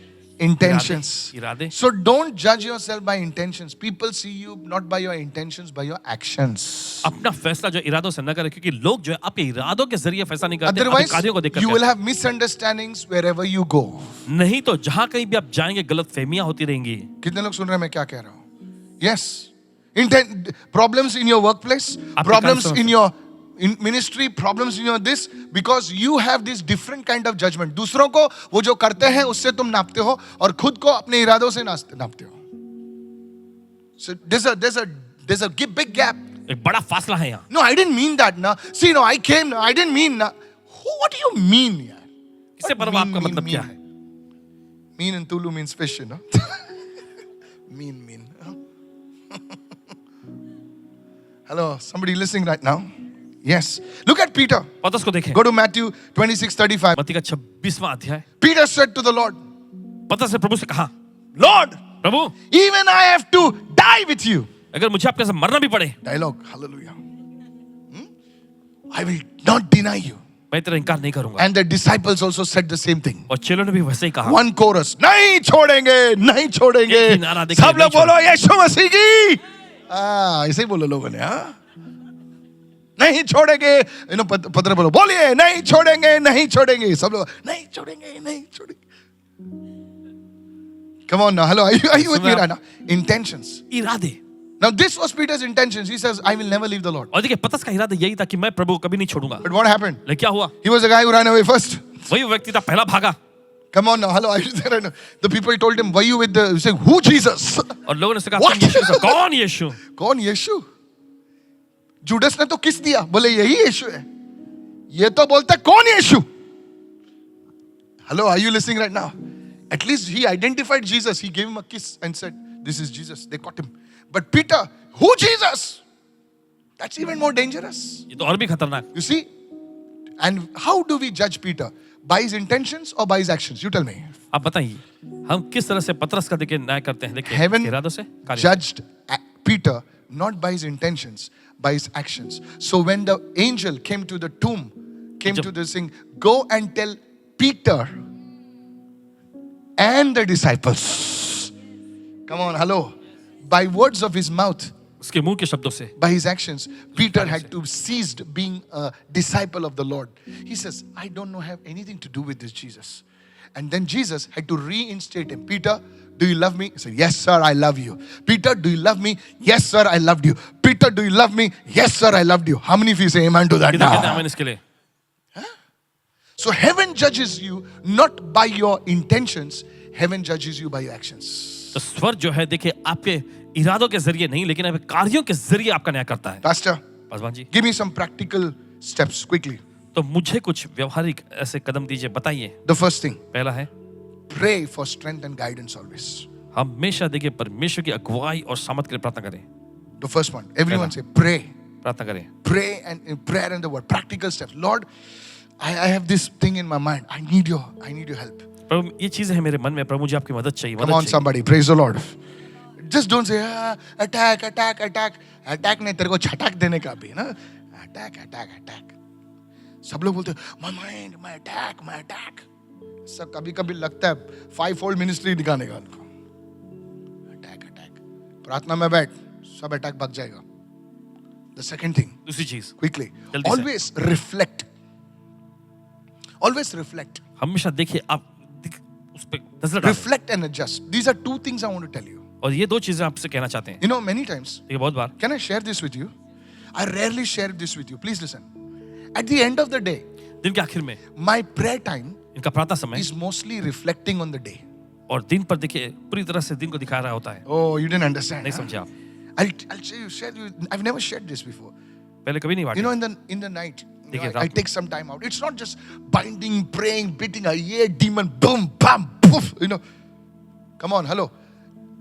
Intentions. इरादे। So don't judge yourself by intentions. People see you not by your intentions, by your actions. अपना फैसला जो इरादों से न करें, क्योंकि लोग जो है आपके इरादों के जरिए फैसला नहीं करते, Otherwise, आपके कार्यों को देखकर you will करते have misunderstandings wherever you go. हैं। नहीं तो जहां कहीं भी आप जाएंगे गलत फहमियां होती रहेंगी। कितने लोग सुन रहे हैं मैं क्या कह रहा हूं? Yes. Problems in your workplace, problems in your ministry, problems in your this, because you have this different kind of judgment. दूसरों को वो जो करते हैं उससे तुम नापते हो और खुद को अपने इरादों से नापते हो. So there's a big gap. एक बड़ा फासला है यहाँ. No, I didn't mean that. Na. See, no, I came. I didn't mean. Na. What do you mean, yaar? इससे परवाह आपका मतलब क्या है? Mean in Tulu means fish, you know. mean. Hello, somebody listening right now? Yes. Look at Peter. पतरस को देखें. Go to Matthew 26:35. मत्ती का 26वां अध्याय. Peter said to the Lord, पतरस ने प्रभु से कहा, Lord, Prabhu, even I have to die with you. अगर मुझे आपके साथ मरना भी पड़े, Dialogue, hallelujah. I will not deny you. मैं तेरा इनकार नहीं करूंगा. And the disciples also said the same thing. और चेलों ने भी वैसे ही कहा. One chorus, नहीं छोड़ेंगे, नहीं छोड़ेंगे. एक ही नारा देखिए, सब लोग नहीं बोलो यीशु मसीह की. ऐसे ही बोलो लोगों ने, हाँ? नहीं छोड़ेंगे. पत्र बोलो, बोलिए नहीं छोड़ेंगे, नहीं छोड़ेंगे. सब लोग नहीं छोड़ेंगे, नहीं छोड़ेंगे. Come on now, hello, are you with me right now? Intentions. इरादे. Now this was Peter's intentions. He says, I will never leave the Lord. और देखिए पतरस का इरादा यही था कि मैं प्रभु को कभी नहीं छोड़ूंगा. But what happened? लेकिन क्या हुआ? He was the guy who ran away first. वही व्यक्ति था पहला भागा. Come on now, hello, are you there right now? The people told him, were you with the, he said, who Jesus? और लोगों ने उससे कहा, What? तुम यीशु से, कौन यीशु? कौन यीशु? जुडस ने तो किस दिया, बोले यही यीशु है. ये तो बोलता कौन यीशु? Hello, are you listening right now? At least he identified Jesus. He gave him a kiss and said, this is Jesus. They caught him. But Peter, who Jesus? That's even more dangerous. ये तो और भी खतरनाक. You see? And how do we judge Peter? By his intentions or by his actions? You tell me. आप बताइए, हम किस तरह से पतरस का देखिए न्याय करते हैं? देखिए, Heaven इरादों से कार्य. judged Peter not by his intentions, by his actions. So when the angel came to the tomb, came to this thing, go and tell Peter and the disciples. Come on, hello. By words of his mouth, उसके मुंह के शब्दों से. by his actions, Peter had to cease being a disciple of the Lord. He says, I don't know, have anything to do with this Jesus. And then Jesus had to reinstate him. Peter, do you love me? He said, yes, sir, I love you. Peter, do you love me? Yes, sir, I loved you. Peter, do you love me? Yes, sir, I loved you. How many of you say amen to that कितना कहते हैं now? आमीन इसके लिए? So heaven judges you not by your intentions. Heaven judges you by your actions. तो स्वर जो है देखिए आपके इरादों के जरिए नहीं लेकिन आपके कार्यों के जरिए आपका न्याय करता है. Pastor, Paswan ji, give me some practical steps quickly. तो मुझे कुछ व्यवहारिक ऐसे कदम दीजिए, बताइए. The first thing, पहला है, pray for strength and guidance always. हमेशा देखिए परमेश्वर की अगुवाई और सामर्थ के लिए प्रार्थना करें. The first one, everyone say pray. प्रार्थना करें. Pray and in prayer and the word. Practical steps. Lord, I have this thing in my mind. I need your help. प्रभु ये चीजें हैं मेरे मन में, प्रभु मुझे आपकी मदद चाहिए. Come on, somebody, praise the Lord. Just don't say attack. Attack नहीं, तेरे को छटाक देने का भी ना. Attack. सब लोग बोलते हैं my mind, my attack. सब कभी लगता है 5-fold ministry दिखाने का उनको. Attack. प्रार्थना में बैठ, सब अटैक भाग जाएगा. The second thing, दूसरी चीज, quickly, जल्दी से. always reflect. Always reflect. हमेशा देखिए आप उस पे नजर डालें. Reflect and adjust. These are two things I want to tell you. और ये दो चीजें आपसे कहना चाहते हैं. You know, many times, ये बहुत बार, can I share this with you? I rarely share this with you. Please listen. At the end of the day, दिन के आखिर में my prayer time इनका प्रार्थना समय is mostly reflecting on the day. और दिन पर देखिए पूरी तरह से दिन को दिखा रहा होता है. Oh, you didn't understand. नहीं Huh? समझे आप. I'll share you. I've never shared this before. पहले कभी नहीं You know, बांटा. in the night, you देखिए, know, I रात take some time out. It's not just binding, praying, beating a yeah demon, boom, bam, poof. You know, come on, hello.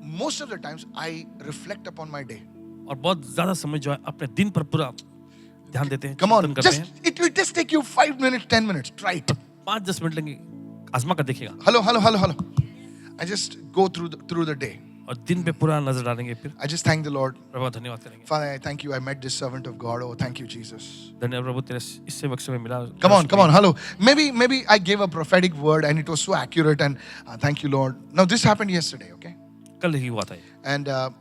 Most of the times, I reflect upon my day. और बहुत ज्यादा समय जो है अपने दिन पर पूरा ध्यान देते हैं. Come on, चिंतन करते just हैं. it will just take you 5 minutes, 10 minutes. Try it. 5-10 minute लेंगे, आजमा कर देखिएगा. Hello. I just go through the day. और दिन पे पूरा नजर डालेंगे. फिर I just thank the Lord. प्रभु धन्यवाद करेंगे. Father, I thank you. I met this servant of God. Oh, thank you, Jesus. धन्यवाद प्रभु तेरे इस सेवक से मैं मिला. Come on. Hello. Maybe I gave a prophetic word and it was so accurate. And thank you, Lord. Now this happened yesterday. Okay. कल ही हुआ था ये.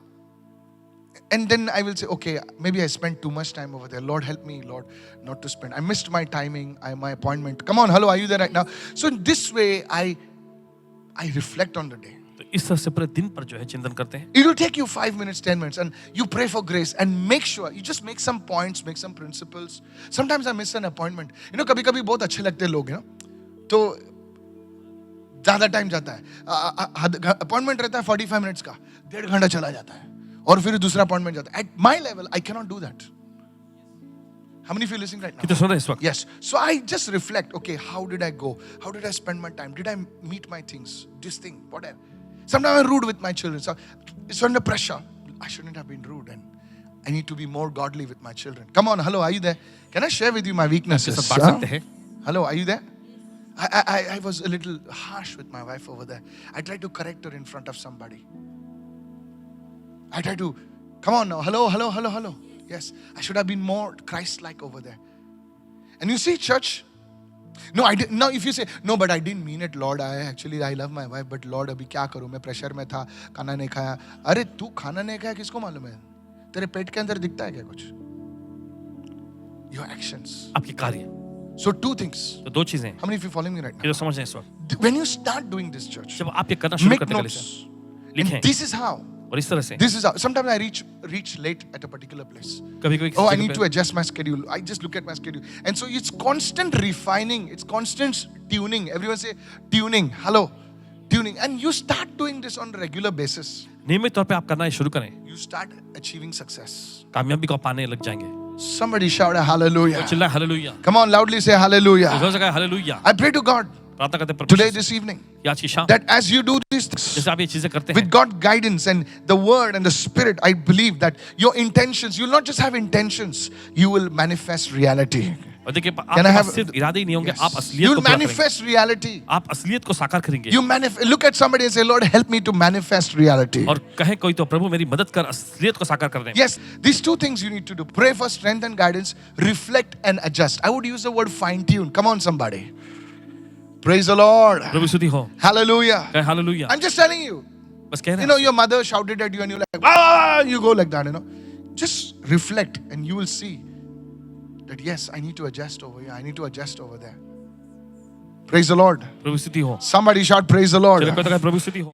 And then I will say, okay, maybe I spent too much time over there. Lord, help me, Lord, not to spend. I missed my timing, my appointment. Come on, hello, are you there right now? So in this way, I reflect on the day. तो इस तरह से पूरे दिन पर जो है चिंतन करते हैं. It will take you 5 minutes, 10 minutes, and you pray for grace and make sure you just make some points, make some principles. Sometimes I miss an appointment. You know, कभी-कभी बहुत अच्छे लगते हैं लोग, you know, तो ज़्यादा time जाता है. अपॉइंटमेंट रहता है 45 मिनट्स का, 1.5 घंटा चला जाता है. और फिर दूसरा पॉइंट में जाता है. At my level, I cannot do that. How many of you listening right now? कितने सुन रहे हैं इस वक्त? Yes. So I just reflect, okay, how did I go? How did I spend my time? Did I meet my things? This thing, whatever. Sometimes I'm rude with my children. So it's under pressure. I shouldn't have been rude, and I need to be more godly with my children. Come on, hello, are you there? Can I share with you my weaknesses? आपके साथ बांट सकते हैं? Hello, are you there? I was a little harsh with my wife over there. I tried to correct her in front of somebody. I tried to, come on now, hello. Yes, I should have been more Christ-like over there. And you see, church, no, I didn't. Now, if you say, no, but I didn't mean it, Lord. I love my wife, but Lord, अभी क्या करूँ? मैं pressure में था, खाना नहीं खाया. अरे तू खाना नहीं खाया किसको मालूम है? तेरे पेट के अंदर दिखता है क्या कुछ? Your actions. आपके कार्य. So two things. तो दो चीजें हैं. How many of you following me right now? ये जो समझ रहे हैं इस वक्त. When you start doing this, church, जब आप ये करना शुरू make करने के notes. लिए And लिखें. this is how. और इस तरह से. This is how. Sometimes I reach late at a particular place. कभी-कभी Oh, I need to adjust my schedule. I just look at my schedule. And so it's constant refining. It's constant tuning. Everyone say tuning. Hello. Tuning. And you start doing this on a regular basis. नियमित तौर पे आप करना शुरू करें. You start achieving success. कामयाबी को पाने लग जाएंगे. Somebody shout a hallelujah. चिल्लाए hallelujah. Come on, loudly say hallelujah. हो सका hallelujah. I pray to God प्रार्थना करते हैं today, परमेश्वर this evening, कि आज की शाम that as you do these things, जैसे आप ये चीजें करते हैं with God's guidance and the word and the spirit, I believe that your intentions, you'll not just have intentions, you will manifest reality. और देखिए Can I आपके have- पास सिर्फ इरादे ही नहीं होंगे, Yes. आप असलियत You'll को पूरा करेंगे. manifest reality. आप असलियत को साकार करेंगे. You look at somebody and say, Lord, help me to manifest reality. और कहे कोई तो प्रभु मेरी मदद कर असलियत को साकार कर दे. Yes, these two things you need to do. Pray for strength and guidance, reflect and adjust. I would use the word fine tune. Come on, somebody. Praise the Lord. प्रभु स्तुति हो. Hallelujah. कहे hallelujah. I'm just telling you. बस कह रहे You हैं. know, your mother shouted at you and you're like, ah, you go like that, you know. Just reflect and you will see that, yes, I need to adjust over here. I need to adjust over there. Praise the Lord. प्रभु स्तुति हो. Somebody shout, praise the Lord. चलो कहता है प्रभु स्तुति हो.